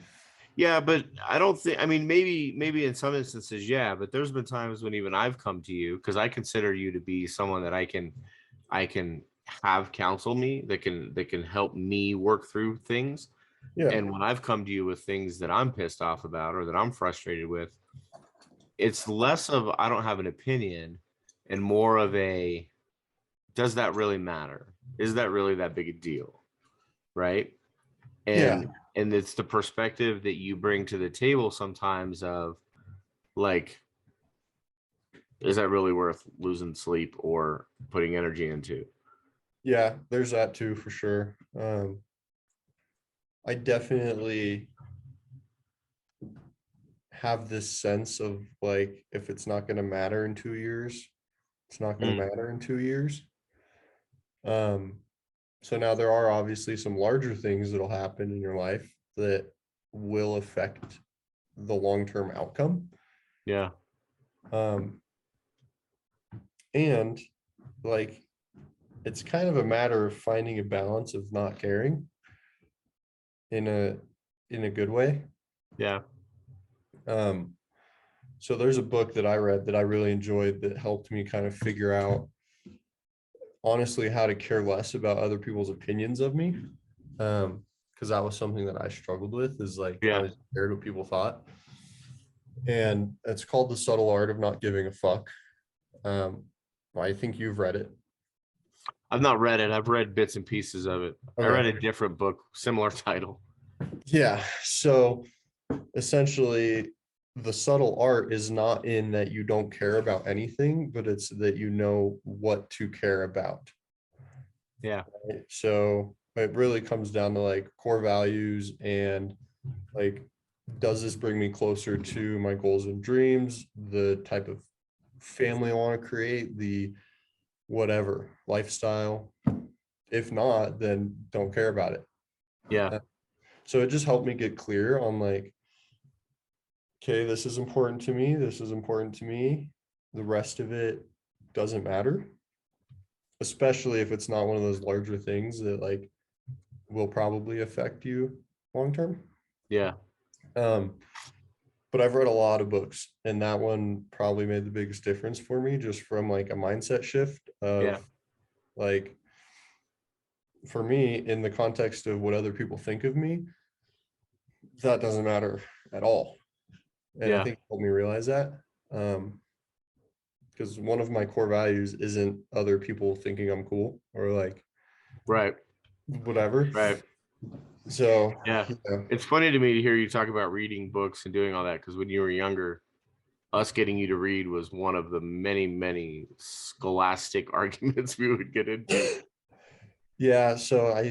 Yeah, but I don't think, I mean, maybe in some instances, yeah, but there's been times when even I've come to you because I consider you to be someone that I can have counsel me, that can help me work through things. Yeah. And when I've come to you with things that I'm pissed off about or that I'm frustrated with, it's less of I don't have an opinion and more of a, does that really matter? Is that really that big a deal? Right. Yeah. And it's the perspective that you bring to the table sometimes of like, is that really worth losing sleep or putting energy into? Yeah, there's that too for sure. I definitely have this sense of like, if it's not going to matter in 2 years, it's not going to matter in 2 years. So now there are obviously some larger things that'll happen in your life that will affect the long-term outcome. Yeah. And like, it's kind of a matter of finding a balance of not caring in a good way. Yeah. So there's a book that I read that I really enjoyed that helped me kind of figure out honestly how to care less about other people's opinions of me. Because that was something that I struggled with, is like Yeah. I was scared what people thought. And it's called The Subtle Art of Not Giving a Fuck. I think you've read it. I've not read it. I've read bits and pieces of it. I read a different book, similar title. Yeah. So essentially, the subtle art is not in that you don't care about anything, but it's that you know what to care about. Yeah. Right? So it really comes down to like core values and like, does this bring me closer to my goals and dreams, the type of family I want to create, the whatever lifestyle. If not, then don't care about it. Yeah. So it just helped me get clear on like, okay, this is important to me. This is important to me. The rest of it doesn't matter, especially if it's not one of those larger things that like will probably affect you long term. Yeah. But I've read a lot of books, and that one probably made the biggest difference for me, just from like a mindset shift of like, for me, in the context of what other people think of me, that doesn't matter at all. And I think it helped me realize that. Because one of my core values isn't other people thinking I'm cool or like Right. whatever. Right. So yeah. It's funny to me to hear you talk about reading books and doing all that, because when you were younger, us getting you to read was one of the many, many scholastic arguments we would get into. Yeah, so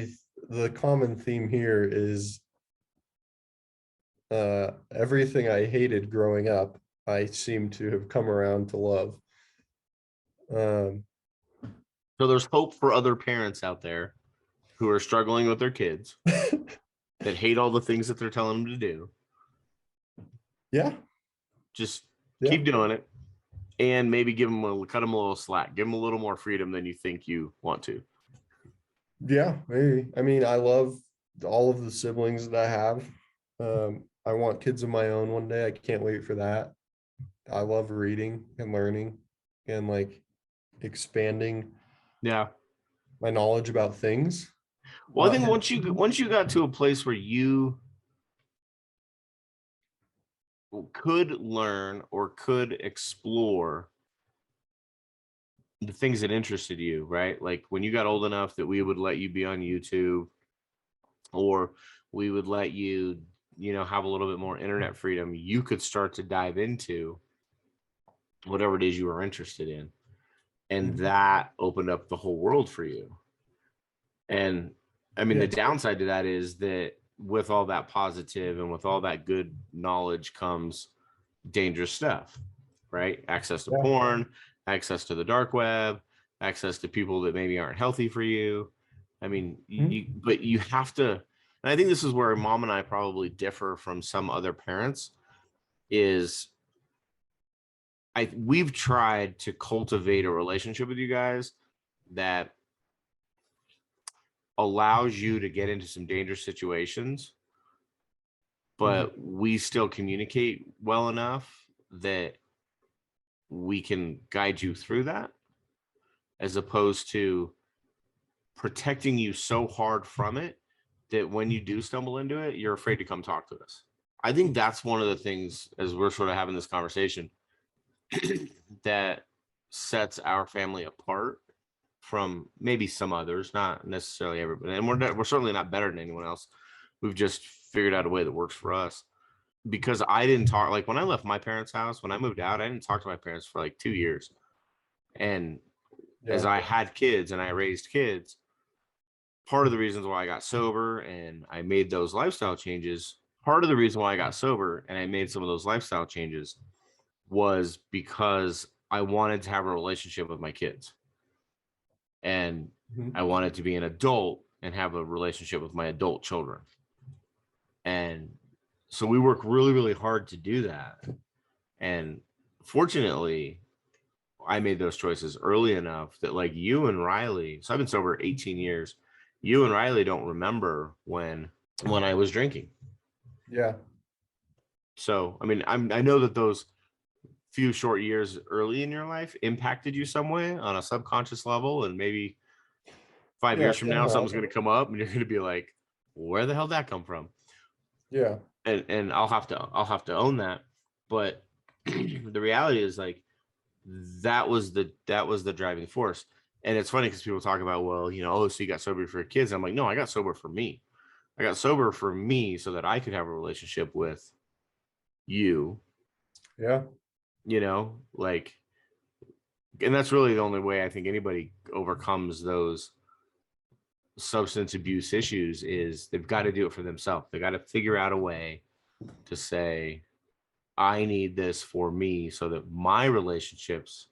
the common theme here is everything I hated growing up, I seem to have come around to love. So there's hope for other parents out there who are struggling with their kids that hate all the things that they're telling them to do. Yeah. Just keep doing it, and maybe cut them a little slack, give them a little more freedom than you think you want to. Yeah, maybe. I mean, I love all of the siblings that I have. I want kids of my own one day. I can't wait for that. I love reading and learning and like expanding my knowledge about things. Well, I think once you got to a place where you could learn or could explore the things that interested you, right? Like when you got old enough that we would let you be on YouTube, or we would let you, have a little bit more internet freedom, you could start to dive into whatever it is you were interested in. And that opened up the whole world for you. And I mean, the downside to that is that with all that positive and with all that good knowledge comes dangerous stuff, right? Access to porn, access to the dark web, access to people that maybe aren't healthy for you. I mean, but you have to, and I think this is where mom and I probably differ from some other parents, is we've tried to cultivate a relationship with you guys that allows you to get into some dangerous situations, but we still communicate well enough that we can guide you through that, as opposed to protecting you so hard from it that when you do stumble into it, you're afraid to come talk to us. I think that's one of the things, as we're sort of having this conversation, that sets our family apart from maybe some others, not necessarily everybody. And we're certainly not better than anyone else. We've just figured out a way that works for us. Because I didn't talk, like when I left my parents' house, when I moved out, I didn't talk to my parents for like 2 years. And as Yeah. I had kids and I raised kids, part of the reasons why I got sober and I made those lifestyle changes, part of the reason why I got sober and I made some of those lifestyle changes was because I wanted to have a relationship with my kids. And Mhm. I wanted to be an adult and have a relationship with my adult children. And so we work really, really hard to do that. And fortunately, I made those choices early enough that, like, you and Riley, so I've been sober 18 years. You and Riley don't remember when I was drinking. Yeah. So, I mean, I know that those few short years early in your life impacted you some way on a subconscious level, and maybe 5 years from now, something's going to come up and you're going to be like, where the hell did that come from? Yeah. And I'll have to own that. But the reality is, like, that was the driving force. And it's funny because people talk about, well, oh, so you got sober for your kids. I'm like, no, I got sober for me. I got sober for me so that I could have a relationship with you, Yeah. like, and that's really the only way I think anybody overcomes those substance abuse issues, is they've got to do it for themselves. They got to figure out a way to say, I need this for me so that my relationships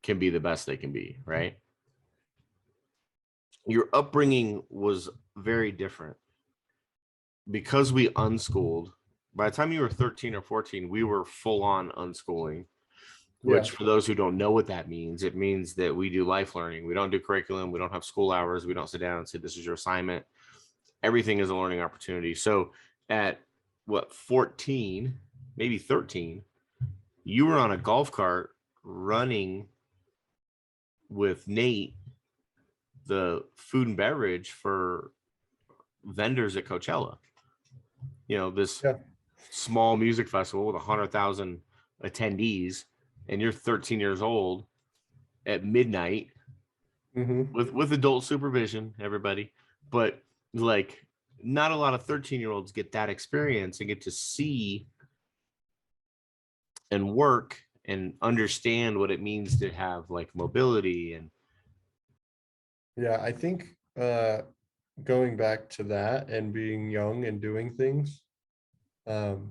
can be the best they can be, right? Your upbringing was very different because we unschooled. By the time you were 13 or 14, we were full on unschooling, which, Yeah. for those who don't know what that means, it means that we do life learning. We don't do curriculum. We don't have school hours. We don't sit down and say, this is your assignment. Everything is a learning opportunity. So at 14, maybe 13, you were on a golf cart running with Nate the food and beverage for vendors at Coachella. This Yeah. small music festival with 100,000 attendees, and you're 13 years old at midnight Mm-hmm. with adult supervision, everybody. But, like, not a lot of 13-year-olds get that experience and get to see and work and understand what it means to have, like, mobility. And Yeah. I think going back to that and being young and doing things, the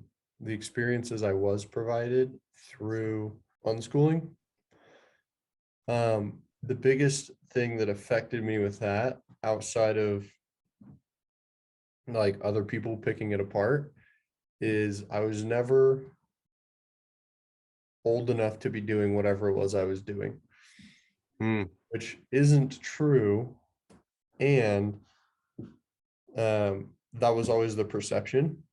experiences I was provided through unschooling, the biggest thing that affected me with that, outside of like other people picking it apart, is I was never old enough to be doing whatever it was I was doing, which isn't true. And that was always the perception,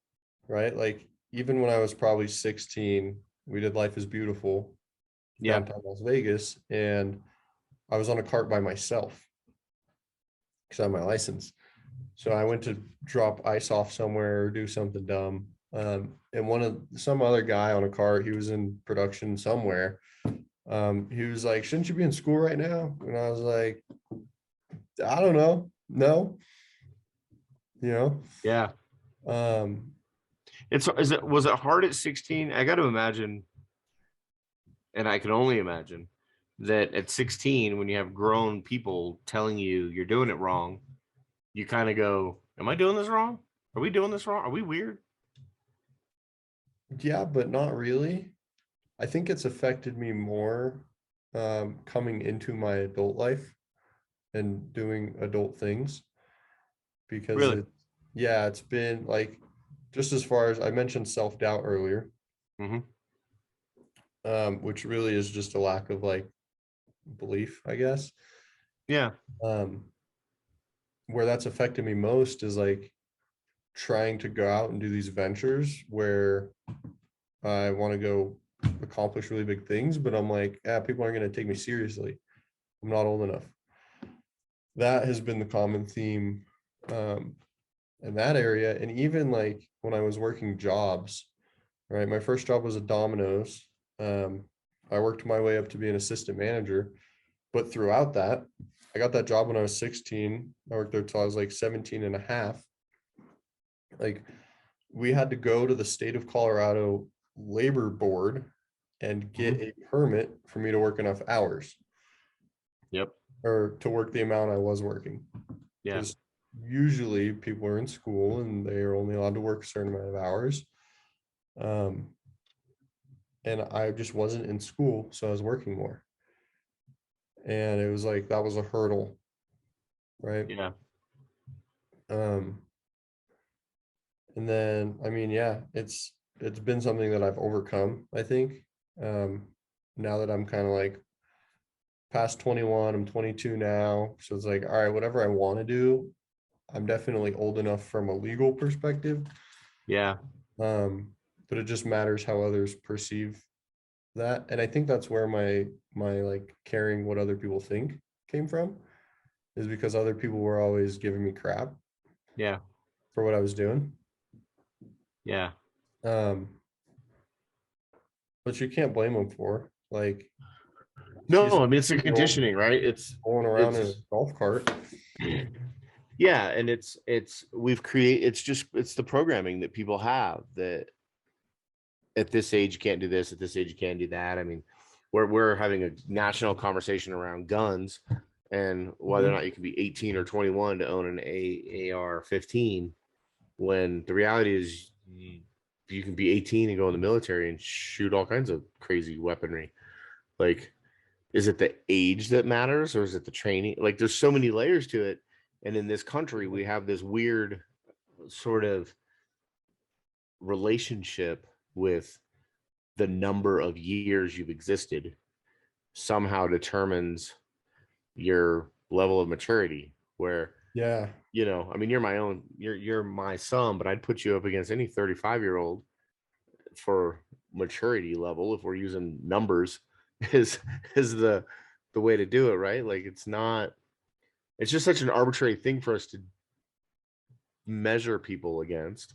right? Like, even when I was probably 16, we did Life is Beautiful yeah, downtown Las Vegas, and I was on a cart by myself because I have my license. So I went to drop ice off somewhere or do something dumb. And some other guy on a cart, he was in production somewhere. He was like, shouldn't you be in school right now? And I was like, I don't know. No, yeah. um, Was it hard at 16? I got to imagine, and I can only imagine, that at 16, when you have grown people telling you you're doing it wrong, you kind of go, am I doing this wrong? Are we doing this wrong? Are we weird? yeah, but not really. I think it's affected me more coming into my adult life and doing adult things, because Really? it's been like, just as far as I mentioned self-doubt earlier, Mm-hmm. which really is just a lack of like belief, I guess. Yeah. Um, where that's affected me most is like trying to go out and do these ventures where I want to go accomplish really big things, but I'm like, people aren't going to take me seriously. I'm not old enough. that has been the common theme in that area. And even like when I was working jobs, right? My first job was at Domino's. I worked my way up to be an assistant manager, but throughout that, I got that job when I was 16. I worked there till I was like 17 and a half. Like we had to go to the state of Colorado labor board and get a permit for me to work enough hours Yep. or to work the amount I was working. Yeah. Because usually people are in school and they are only allowed to work a certain amount of hours. And I just wasn't in school, so I was working more. And it was like that was a hurdle, right? Yeah. And then I mean, yeah, it's been something that I've overcome, I think. Now that I'm kind of like past 21, I'm 22 now. So it's like, all right, whatever I want to do, I'm definitely old enough from a legal perspective. Yeah. But it just matters how others perceive that. And I think that's where my like caring what other people think came from, is because other people were always giving me crap Yeah. for what I was doing. Yeah. But you can't blame them for like No, I mean, it's the conditioning, right? Going around in a it's golf cart. yeah, and it's the programming that people have that at this age you can't do this, at this age you can't do that. I mean, we're having a national conversation around guns and whether or not you can be 18 or 21 to own an AR-15, when the reality is you can be 18 and go in the military and shoot all kinds of crazy weaponry. Like, is it the age that matters or is it the training? Like, there's so many layers to it. And in this country, we have this weird sort of relationship with the number of years you've existed somehow determines your level of maturity. Where, Yeah. I mean, you're my son, but I'd put you up against any 35-year-old for maturity level, if we're using numbers, is the way to do it, right? Like, it's just such an arbitrary thing for us to measure people against.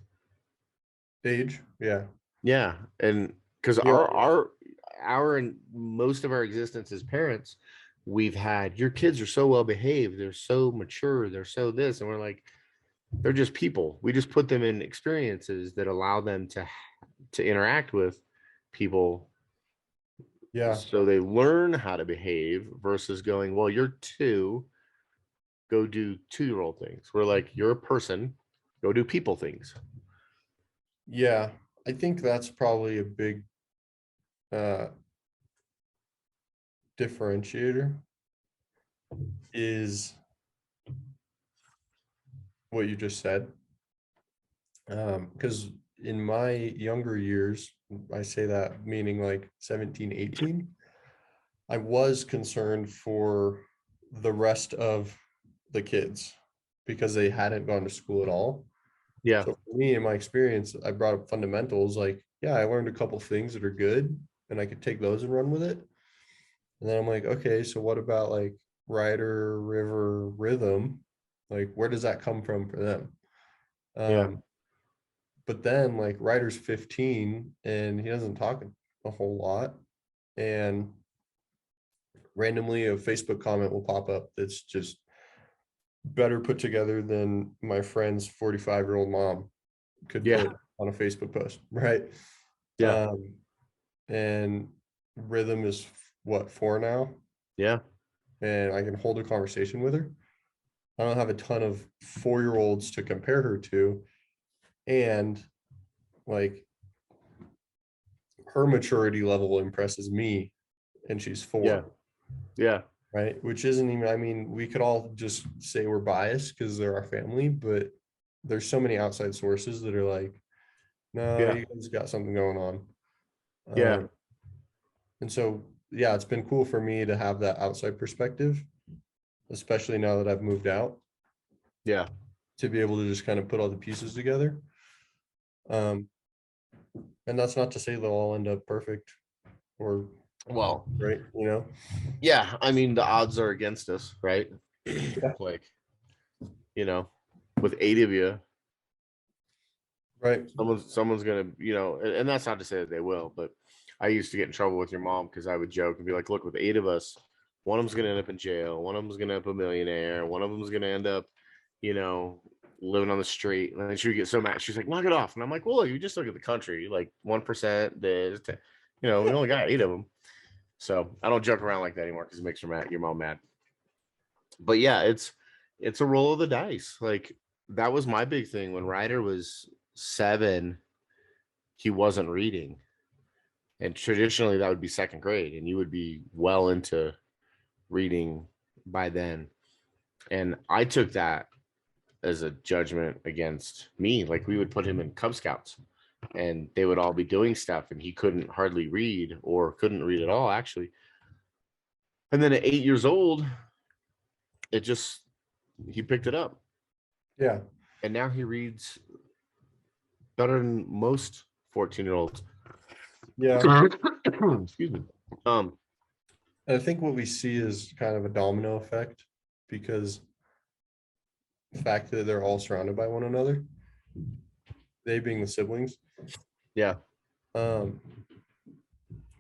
Age. Yeah. Yeah, and because Yeah. our and most of our existence as parents, we've had, your kids are so well behaved, they're so mature, they're so this, and we're like, they're just people. We just put them in experiences that allow them to interact with people. Yeah. So they learn how to behave versus going, well, you're 2, go do 2-year-old things. We're like, you're a person, go do people things. Yeah. I think that's probably a big differentiator, is what you just said. Because in my younger years, I say that meaning like 17, 18, I was concerned for the rest of the kids because they hadn't gone to school at all. Yeah. So for me, in my experience, I brought up fundamentals like, yeah, I learned a couple things that are good and I could take those and run with it. And then I'm like, okay, so what about like rider, river, rhythm? Like, where does that come from for them? Yeah. But then like Ryder's 15 and he doesn't talk a whole lot. And randomly a Facebook comment will pop up that's just better put together than my friend's 45-year-old mom could put on a Facebook post, right? Yeah. And Rhythm is what, 4 now? Yeah. And I can hold a conversation with her. I don't have a ton of 4-year-olds to compare her to. And like her maturity level impresses me, and she's 4. Yeah. Yeah. Right. Which isn't even, I mean, we could all just say we're biased because they're our family, but there's so many outside sources that are like, no, you guys got something going on. Yeah. And so, yeah, it's been cool for me to have that outside perspective, especially now that I've moved out. Yeah. To be able to just kind of put all the pieces together. And that's not to say they'll all end up perfect or well, right, yeah, I mean, the odds are against us, right? Like, with 8 of you, Right. someone's gonna, and that's not to say that they will, but I used to get in trouble with your mom because I would joke and be like, look, with 8 of us, one of them's gonna end up in jail, one of them's gonna end up a millionaire, one of them's gonna end up, you know, living on the street. And then she would get so mad. She's like, knock it off. And I'm like, well, you just look at the country, like 1%, this, we only got 8 of them. So I don't joke around like that anymore because it makes your mom mad. But yeah, it's a roll of the dice. Like, that was my big thing when Ryder was 7. He wasn't reading, and traditionally that would be second grade, and you would be well into reading by then. And I took that as a judgment against me. Like, we would put him in Cub Scouts, and they would all be doing stuff, and he couldn't hardly read, or couldn't read at all, actually. And then at 8 years old, he picked it up, Yeah. and now he reads better than most 14-year-olds. Yeah. Excuse me. I think what we see is kind of a domino effect, because the fact that they're all surrounded by one another, they being the siblings. Yeah. Because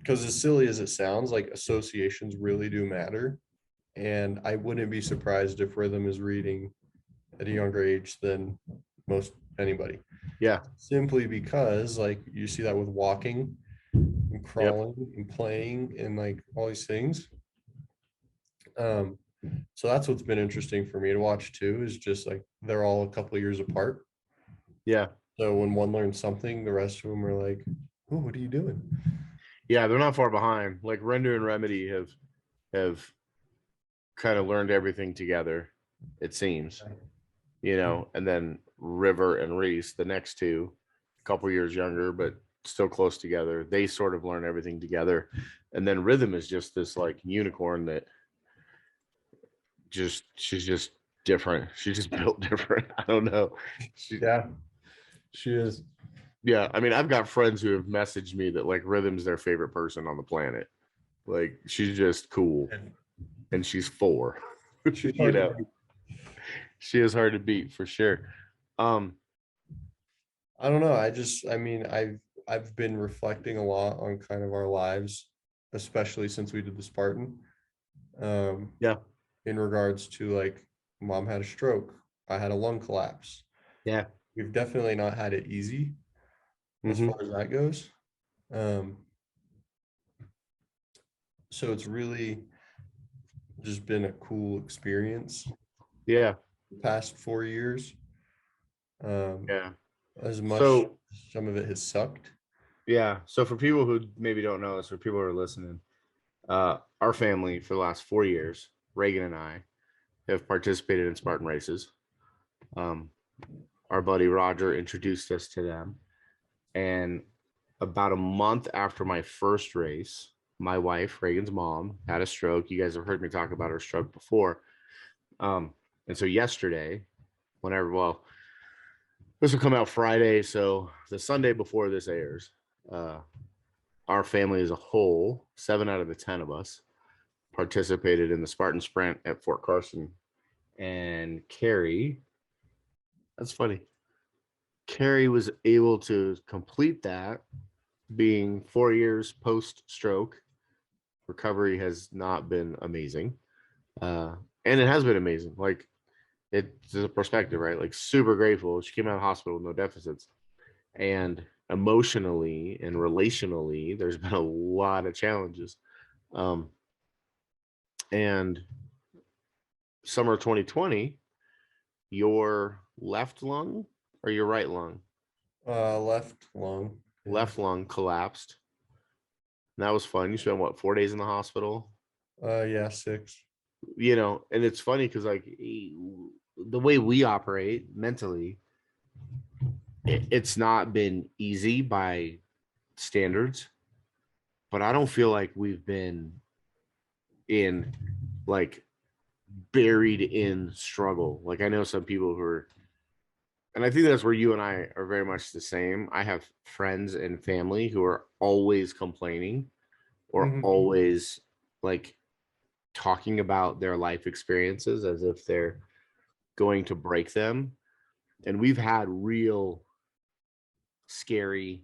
as silly as it sounds, like, associations really do matter. And I wouldn't be surprised if Rhythm is reading at a younger age than most anybody. Yeah. Simply because, like, you see that with walking and crawling and playing and like all these things. So that's what's been interesting for me to watch too, is just like they're all a couple of years apart. Yeah. So when one learns something, the rest of them are like, oh, what are you doing? Yeah, they're not far behind. Like, Render and Remedy have kind of learned everything together, it seems. And then River and Reese, the next two, a couple years younger, but still close together. They sort of learn everything together. And then Rhythm is just this like unicorn that she's just different. She's just built different. I don't know. Yeah, she is. Yeah, I mean, I've got friends who have messaged me that like Rhythm's their favorite person on the planet. Like, she's just cool, and she's 4. She's She is hard to beat for sure. I don't know. I've been reflecting a lot on kind of our lives, especially since we did the Spartan. Yeah. In regards to, like, mom had a stroke, I had a lung collapse. Yeah. We've definitely not had it easy as far as that goes. So it's really just been a cool experience. Yeah. The past 4 years. Yeah. As much So, some of it has sucked. Yeah. So for people who maybe don't know this, or people who are listening, our family for the last 4 years, Reagan and I, have participated in Spartan races. Our buddy Roger introduced us to them. And about a month after my first race, my wife, Reagan's mom, had a stroke. You guys have heard me talk about her stroke before. And so yesterday, this will come out Friday. So the Sunday before this airs, our family as a whole, 7 out of the 10 of us, participated in the Spartan Sprint at Fort Carson. And Carrie, that's funny, Carrie was able to complete that, being 4 years post-stroke. Recovery has not been amazing. And it has been amazing. Like, it's a perspective, right? Like, super grateful. She came out of the hospital with no deficits. And emotionally and relationally, there's been a lot of challenges. And summer 2020, your left lung or your right lung? Left lung. Left lung collapsed. And that was fun. You spent what, 4 days in the hospital? Yeah, 6. And it's funny because, like, the way we operate mentally, it's not been easy by standards, but I don't feel like we've been buried in struggle. Like, I know some people who are, and I think that's where you and I are very much the same. I have friends and family who are always complaining or always like talking about their life experiences as if they're going to break them. And we've had real scary,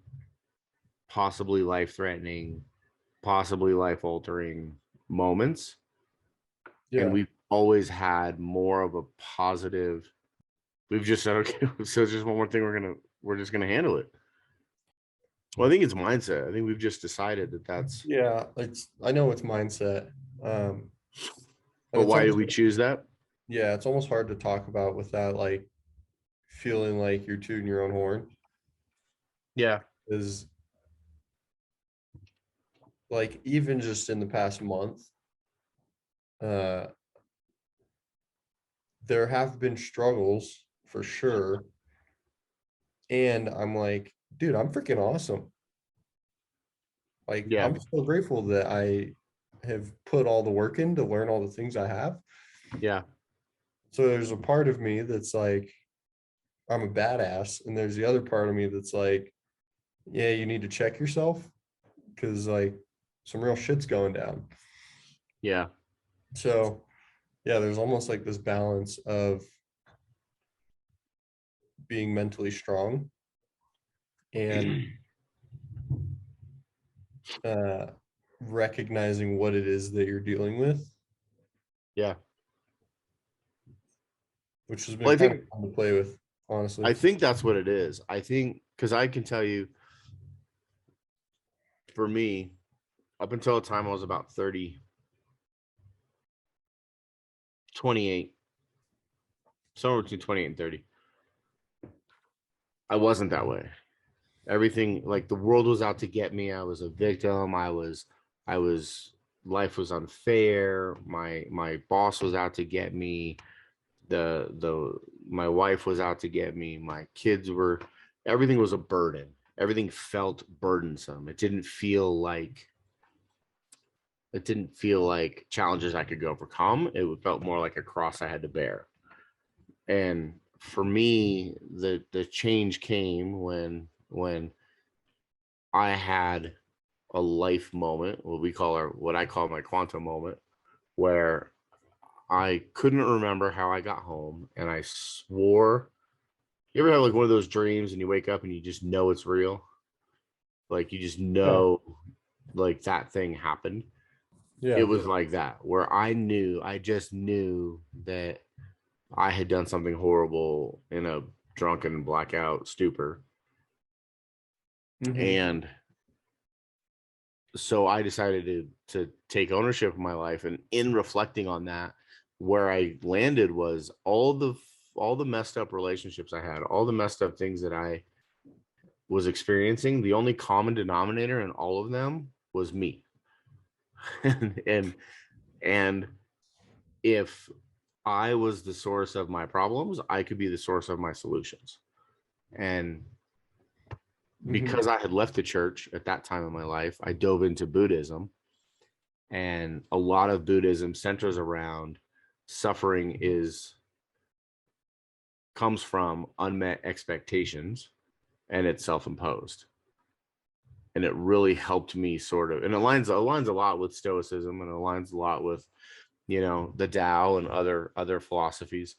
possibly life-threatening, possibly life-altering moments. Yeah. And we've always had more of a positive. We've just said, okay, so it's just one more thing. We're just gonna handle it. Well, I think it's mindset. I think we've just decided that that's. Yeah. I know it's mindset. And But it's why did almost, we choose that? yeah, it's almost hard to talk about without like feeling like you're tooting your own horn. Yeah. Is like even just in the past month, uh there have been struggles for sure. And I'm like, dude, I'm freaking awesome. Like, Yeah. I'm so grateful that I have put all the work in to learn all the things I have. Yeah. So there's a part of me that's like, I'm a badass. And there's the other part of me that's like, yeah, you need to check yourself because like some real shit's going down. Yeah. So yeah, there's almost like this balance of being mentally strong and uh recognizing what it is that you're dealing with, Yeah. which has Well, been kind of fun to play with, honestly. I think that's what it is. I think because I can tell you, for me, up until the time I was about 30, 28, somewhere between 28 and 30, I wasn't that way. Everything, like the world was out to get me. I was a victim. I was, life was unfair. My boss was out to get me. My wife was out to get me. My kids were, everything was a burden. Everything felt burdensome. It didn't feel like challenges I could overcome. It felt more like a cross I had to bear. And for me, the change came when I had a life moment, what I call my quantum moment, where I couldn't remember how I got home, and I swore. You ever have like one of those dreams and you wake up and you just know it's real? Like you just Yeah. know like that thing happened. It Yeah. was like that, where I just knew that I had done something horrible in a drunken blackout stupor. Hmm. And so I decided to take ownership of my life. And in reflecting on that, where I landed was all the messed up relationships I had, all the messed up things that I was experiencing. The only common denominator in all of them was me. and and if I was the source of my problems, I could be the source of my solutions. And Hmm. because I had left the church at that time in my life, I dove into Buddhism. And a lot of Buddhism centers around suffering comes from unmet expectations, and it's self-imposed. And it really helped me sort of, and it aligns a lot with Stoicism, and it aligns a lot with, the Tao and other philosophies.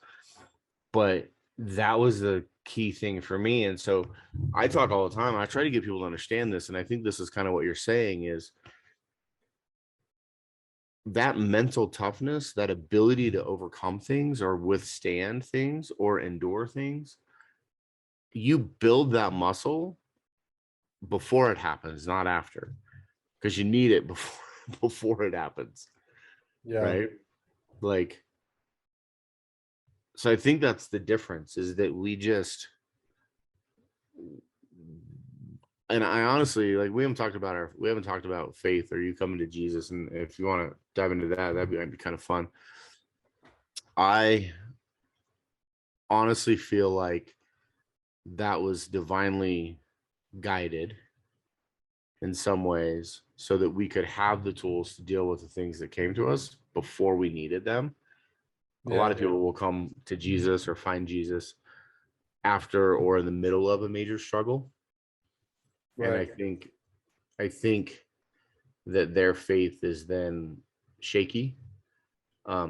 But that was the key thing for me. And so I talk all the time. I try to get people to understand this. And I think this is kind of what you're saying is that mental toughness, that ability to overcome things or withstand things or endure things, you build that muscle before it happens, not after, because you need it before it happens, Yeah. right? Like, so I think that's the difference, is that and I honestly, like, we haven't talked about faith or you coming to Jesus. And if you want to dive into that, might be kind of fun. I honestly feel like that was divinely guided in some ways so that we could have the tools to deal with the things that came to us before we needed them. A lot Yeah. of people will come to Jesus or find Jesus after or in the middle of a major struggle. And Right. I think that their faith is then shaky, I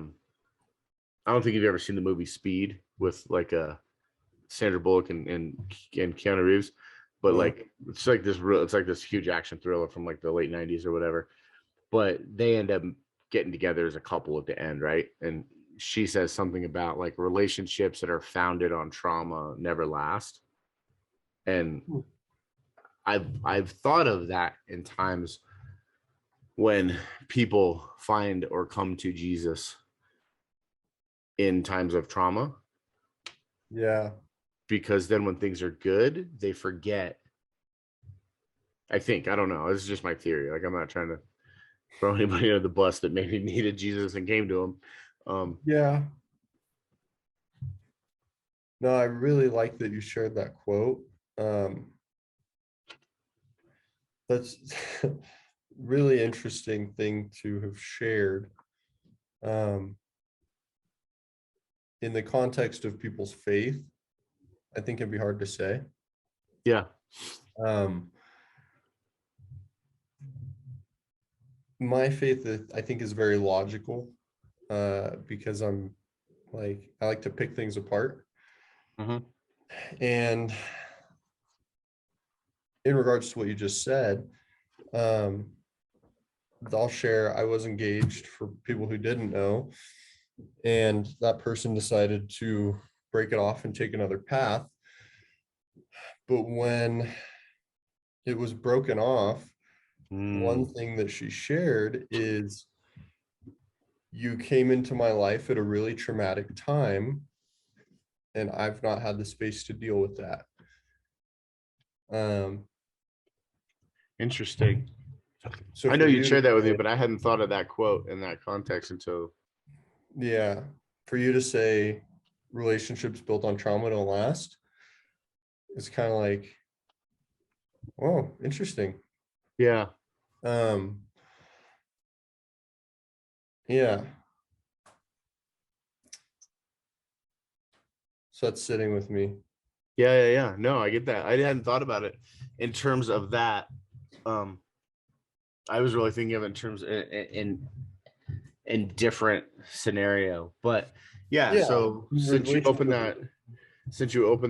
don't think you've ever seen the movie Speed with like Sandra Bullock and Keanu Reeves, but No. like it's like this huge action thriller from like the late 90s or whatever. But they end up getting together as a couple at the end, right? And she says something about like relationships that are founded on trauma never last. And Hmm. I've thought of that in times when people find or come to Jesus in times of trauma, Yeah. because then when things are good, they forget. I think, I don't know. This is just my theory. Like, I'm not trying to throw anybody under the bus that maybe needed Jesus and came to him. Yeah. No, I really like that you shared that quote. That's really interesting thing to have shared. Um, in the context of people's faith, I think it'd be hard to say. Yeah. Um, my faith, I think, is very logical, because I'm like, I like to pick things apart. Mhm. And in regards to what you just said, um, I'll share, I was engaged, for people who didn't know, and that person decided to break it off and take another path. But when it was broken off, one thing that she shared is, you came into my life at a really traumatic time, and I've not had the space to deal with that. Um, Interesting. so I know for you you to shared that with me, say, but I hadn't thought of that quote in that context until. yeah, for you to say relationships built on trauma don't last, it's kind of like, oh, interesting. Yeah. Um, yeah. So that's sitting with me. Yeah. No, I get that. I hadn't thought about it in terms of that. Um, I was really thinking of it in terms in different scenario, but yeah. Yeah. So since you opened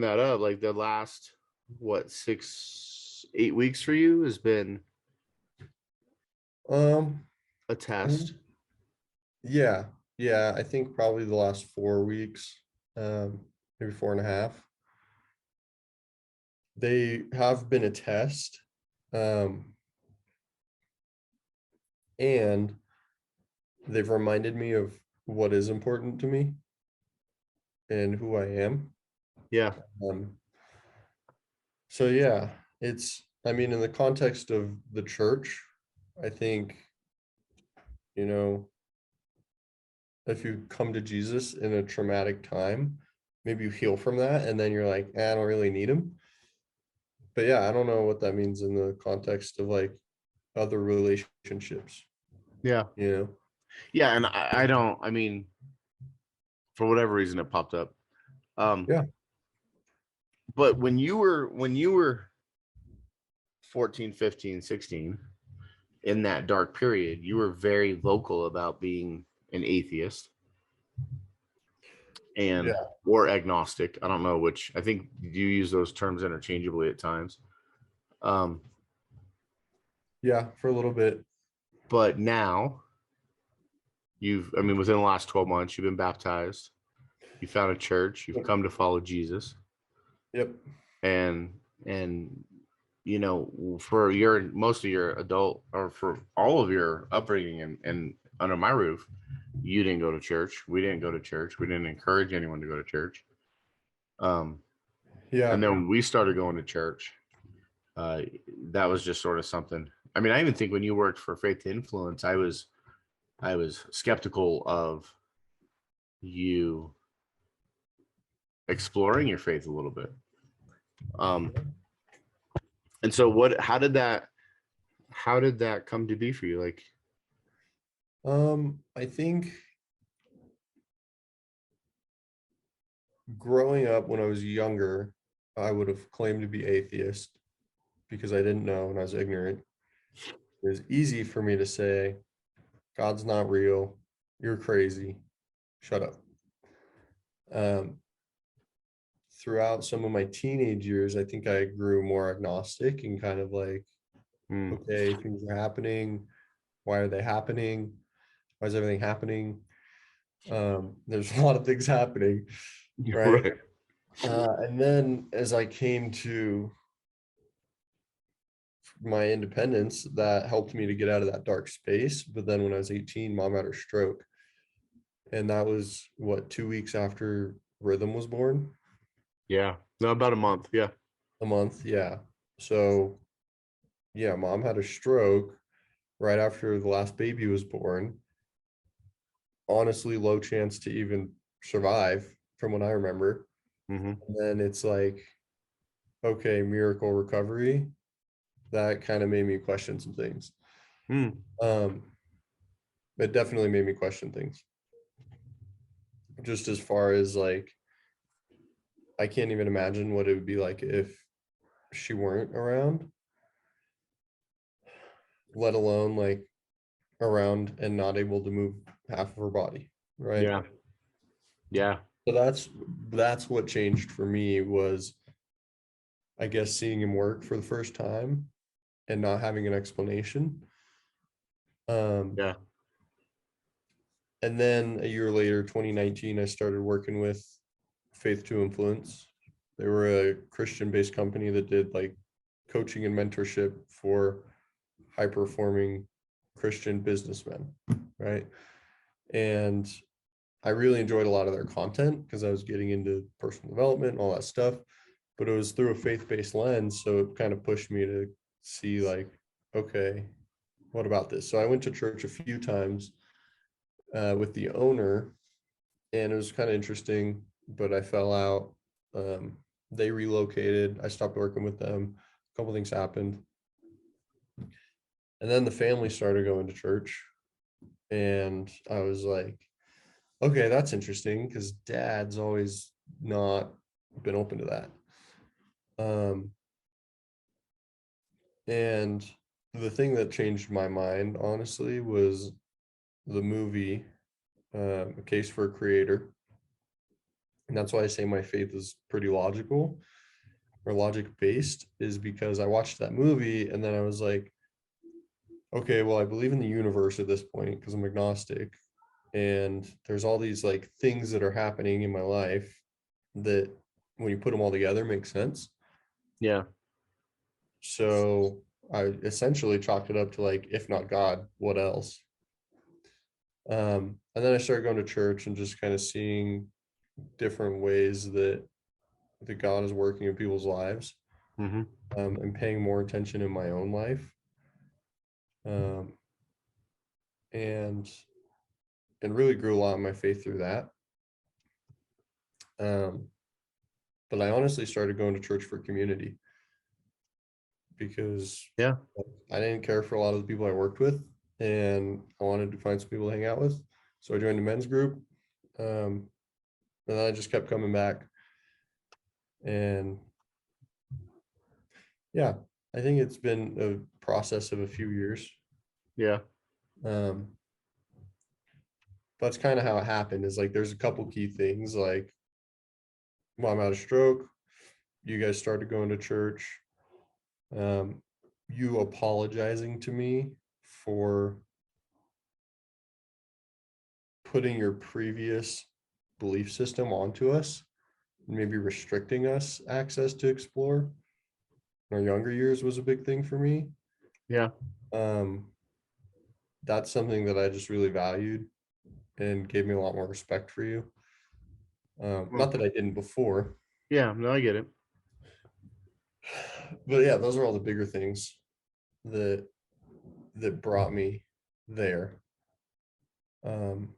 that up, like the last what 6-8 weeks for you has been Um, a test. yeah, yeah, I think probably the last 4 weeks, maybe 4.5. They have been a test. Um, and they've reminded me of what is important to me and who I am. Yeah. Um, so yeah, I mean, in the context of the church, I think, you know, if you come to Jesus in a traumatic time, maybe you heal from that, and then you're like, I don't really need him. But yeah, I don't know what that means in the context of like other relationships, Yeah. you know? Yeah. And I don't, I mean, for whatever reason it popped up. Yeah. But when you were 14, 15, 16, in that dark period, you were very vocal about being an atheist and Yeah. or agnostic. I don't know which. I think you use those terms interchangeably at times. Um, Yeah. For a little bit. but now I mean, within the last 12 months, you've been baptized, you found a church, you've come to follow Jesus, Yep. and and for your most of your adult or for all of your upbringing and under my roof, you didn't go to church. We didn't go to church. We didn't encourage anyone to go to church. Um, Yeah. and then we started going to church. Uh, that was just sort of something. I mean, I even think when you worked for Faith to Influence, I was skeptical of you exploring your faith a little bit. Um, and so how did that come to be for you? Like, I think growing up when I was younger, I would have claimed to be atheist because I didn't know and I was ignorant. It was easy for me to say, God's not real. you're crazy. Shut up. Um, Throughout some of my teenage years, I think I grew more agnostic and kind of like, Mm. okay, things are happening. Why are they happening? Why is everything happening? There's a lot of things happening, right? Right. And then as I came to my independence, that helped me to get out of that dark space. But then when I was 18, mom had her stroke. And that was what, 2 weeks after Rhythm was born? Yeah. No, about a month. Yeah. A month, yeah. So yeah, mom had a stroke right after the last baby was born. Honestly, low chance to even survive from what I remember. Hmm. And then it's like, okay, miracle recovery. That kind of made me question some things. Mm. Um, it definitely made me question things. Just as far as like, I can't even imagine what it would be like if she weren't around, let alone like around and not able to move half of her body, right? Yeah. Yeah. So that's what changed for me was, I guess, seeing him work for the first time and not having an explanation. Um, Yeah. and then a year later, 2019, I started working with Faith to Influence. They were a Christian-based company that did like coaching and mentorship for high-performing Christian businessmen, right? And I really enjoyed a lot of their content because I was getting into personal development and all that stuff, but it was through a faith-based lens. So it kind of pushed me to see like, okay, what about this? So I went to church a few times with the owner, and it was kind of interesting, but I fell out. Um, they relocated. I stopped working with them. A couple things happened. And then the family started going to church. And I was like, okay, that's interesting because dad's always not been open to that. Um, and the thing that changed my mind, honestly, was the movie, A Case for a Creator. And that's why I say my faith is pretty logical or logic based, is because I watched that movie and then I was like, okay, well, I believe in the universe at this point because I'm agnostic. And there's all these like things that are happening in my life that when you put them all together make sense. Yeah. So I essentially chalked it up to like, if not God, what else? And then I started going to church and just kind of seeing different ways that God is working in people's lives, Hmm. and paying more attention in my own life. Um, and really grew a lot in my faith through that. Um, but I honestly started going to church for community because Yeah. I didn't care for a lot of the people I worked with, and I wanted to find some people to hang out with. So I joined a men's group, and then I just kept coming back. And yeah, I think it's been a process of a few years. Yeah. Um, that's kind of how it happened. Is like there's a couple key things like mom had a stroke, you guys started going to church, you apologizing to me for putting your previous belief system onto us, maybe restricting us access to explore. In our younger years was a big thing for me. Yeah. Um, that's something that I just really valued and gave me a lot more respect for you. Not that I didn't before, Yeah. No, I get it. but yeah, those are all the bigger things that brought me there. Um,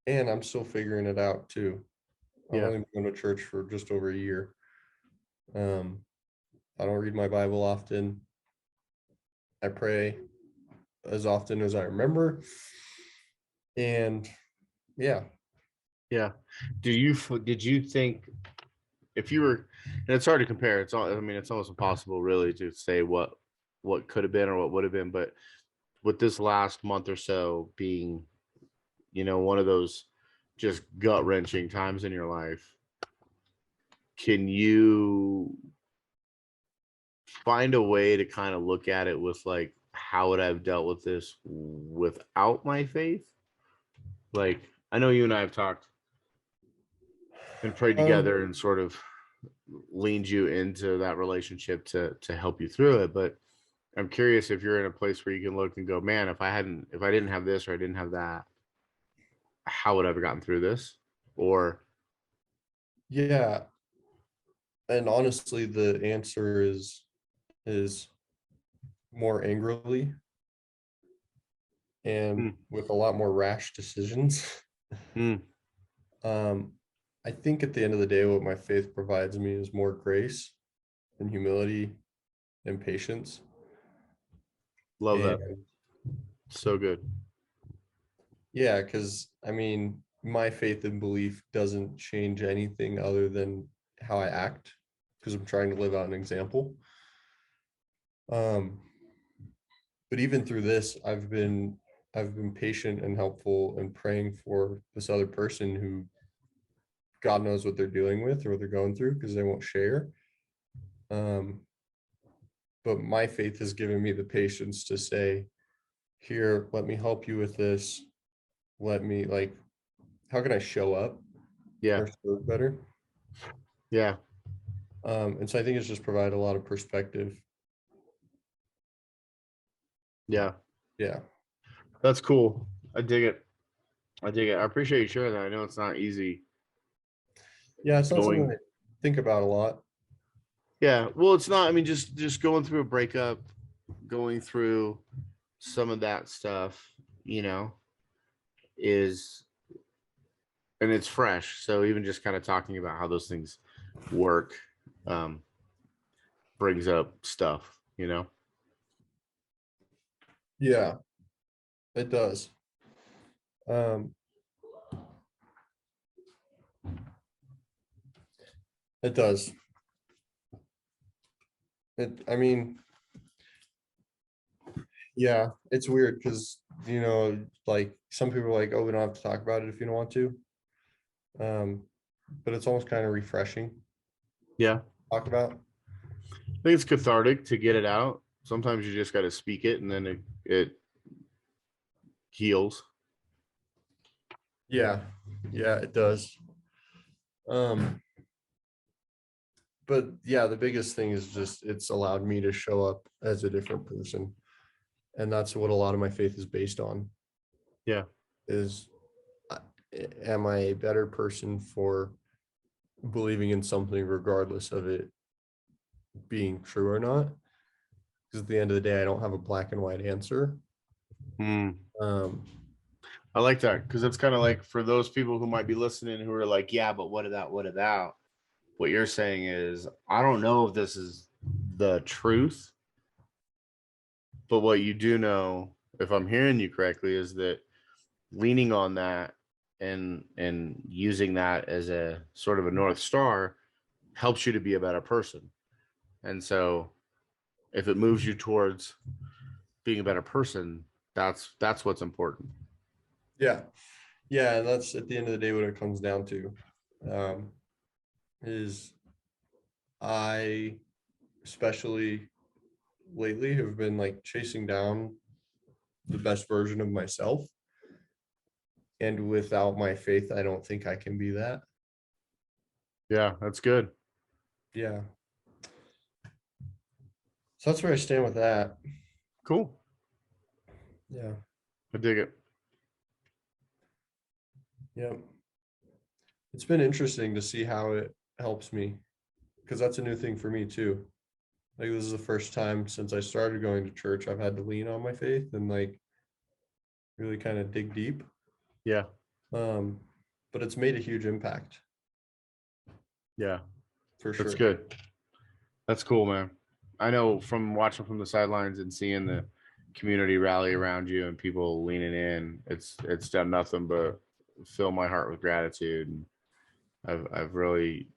and I'm still figuring it out too. I've Yeah. only been going to church for just over a year. Um, I don't read my Bible often. I pray as often as I remember. And yeah, Yeah. Did you think if you were, and it's hard to compare, it's all, I mean, it's almost impossible really to say what could have been or what would have been, but with this last month or so being one of those just gut wrenching times in your life, can you find a way to kind of look at it with like, how would I have dealt with this without my faith? Like, I know you and I have talked and prayed together and sort of leaned you into that relationship to help you through it. But I'm curious if you're in a place where you can look and go, man, if I didn't have this or I didn't have that, how would I have gotten through this? Or Yeah. And honestly, the answer is more angrily and with a lot more rash decisions. mm, I think at the end of the day, what my faith provides me is more grace and humility and patience. love that. And So good. yeah, because I mean, my faith and belief doesn't change anything other than how I act, because I'm trying to live out an example. Um, but even through this, I've been patient and helpful and praying for this other person who God knows what they're dealing with or what they're going through because they won't share. Um, but my faith has given me the patience to say, here, let me help you with this. Let me like, how can I show up Yeah. or serve better? Yeah. And so I think it's just provided a lot of perspective. Yeah. Yeah. That's cool. I dig it. I dig it. I appreciate you sharing that. I know it's not easy Yeah. It's not something going. I think about a lot. Yeah. Well, it's not. I mean, just going through a breakup, going through some of that stuff, is, and it's fresh. So even just kind of talking about how those things work, um, brings up stuff. Yeah, it does. Um, it does. I mean, yeah, it's weird because, like some people are like, oh, we don't have to talk about it if you don't want to. But it's almost kind of refreshing to Yeah. talk about. I think it's cathartic to get it out. Sometimes you just got to speak it, and then it heals. Yeah, yeah, it does. Um, but yeah, the biggest thing is just it's allowed me to show up as a different person. And that's what a lot of my faith is based on, Yeah. is uh, am I a better person for believing in something regardless of it being true or not? Because at the end of the day, I don't have a black and white answer. Mm. Um, I like that, because it's kind of like for those people who might be listening who are like, yeah, but what about, what you're saying is, I don't know if this is the truth, but what you do know, if I'm hearing you correctly, is that leaning on that and using that as a sort of a North Star helps you to be a better person. And so if it moves you towards being a better person, that's what's important. yeah, yeah, and that's at the end of the day what it comes down to. Is I, especially lately, have been like chasing down the best version of myself. And without my faith, I don't think I can be that. Yeah, that's good. Yeah. So that's where I stand with that. Cool. Yeah. I dig it. Yeah. It's been interesting to see how it helps me, because that's a new thing for me too. Like this is the first time since I started going to church I've had to lean on my faith and like really kind of dig deep. Yeah. Um, but it's made a huge impact Yeah. for That's sure. good. That's cool, man. I know from watching from the sidelines and seeing the community rally around you and people leaning in, it's done nothing but fill my heart with gratitude. And I've really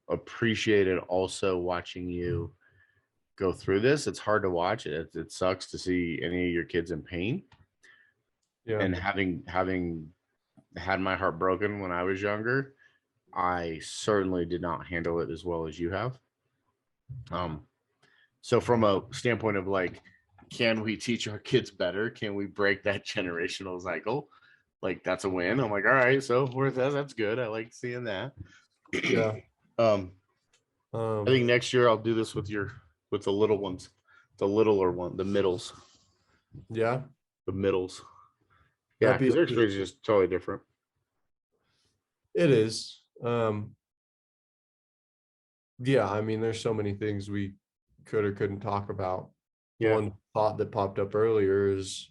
appreciated also watching you go through this. It's hard to watch it. It sucks to see any of your kids in pain, Yeah. And having had my heart broken when I was younger, I certainly did not handle it as well as you have. So from a standpoint of like, can we teach our kids better? Can we break that generational cycle? Like that's a win. I'm like, all right, so that's good. I like seeing that. Yeah. I think next year I'll do this with the little ones, the littler one, the middles, Yeah. the middles. Yeah, That'd be because their experience is just totally different. It is. Yeah, I mean, there's so many things we could or couldn't talk about. Yeah. One thought that popped up earlier is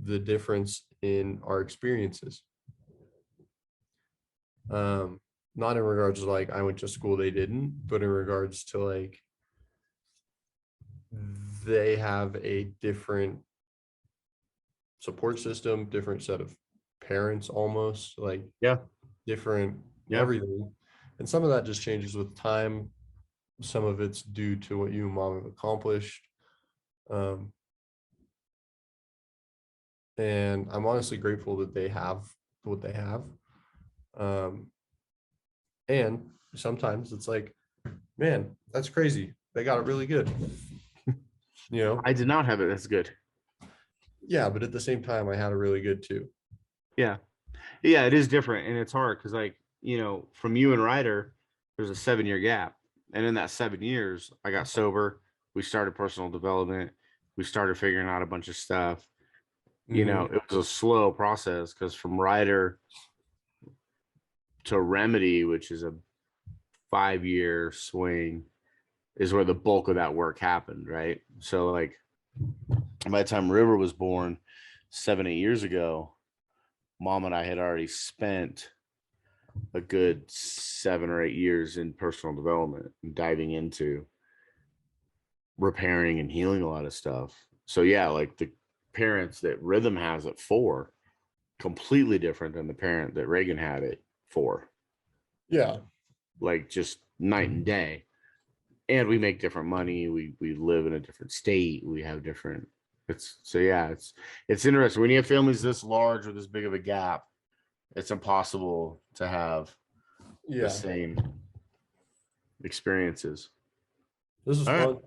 the difference in our experiences. Not in regards to like I went to school, they didn't, but in regards to like they have a different support system, different set of parents almost, like Yeah. different Yeah. everything. And some of that just changes with time. Some of it's due to what you and mom have accomplished. And I'm honestly grateful that they have what they have. And sometimes it's like, man, that's crazy. They got it really good. You know? I did not have it. That's good. Yeah, but at the same time, I had a really good too. Yeah. Yeah, it is different. And it's hard because, like, from you and Ryder, there's a 7-year gap. And in that 7 years, I got sober. We started personal development. We started figuring out a bunch of stuff. Mhm. It was a slow process because from Ryder to Remedy, which is a 5-year swing, is where the bulk of that work happened, right? So, like, by the time River was born 7-8 years ago, mom and I had already spent a good 7 or 8 years in personal development and diving into repairing and healing a lot of stuff. So yeah, like the parents that Rhythm has at 4, completely different than the parent that Reagan had at 4. Yeah. Like just night and day. And we make different money. We live in a different state. We have different. It's interesting when you have families this large or this big of a gap. It's impossible to have the Yeah. same experiences. This is All right. fun.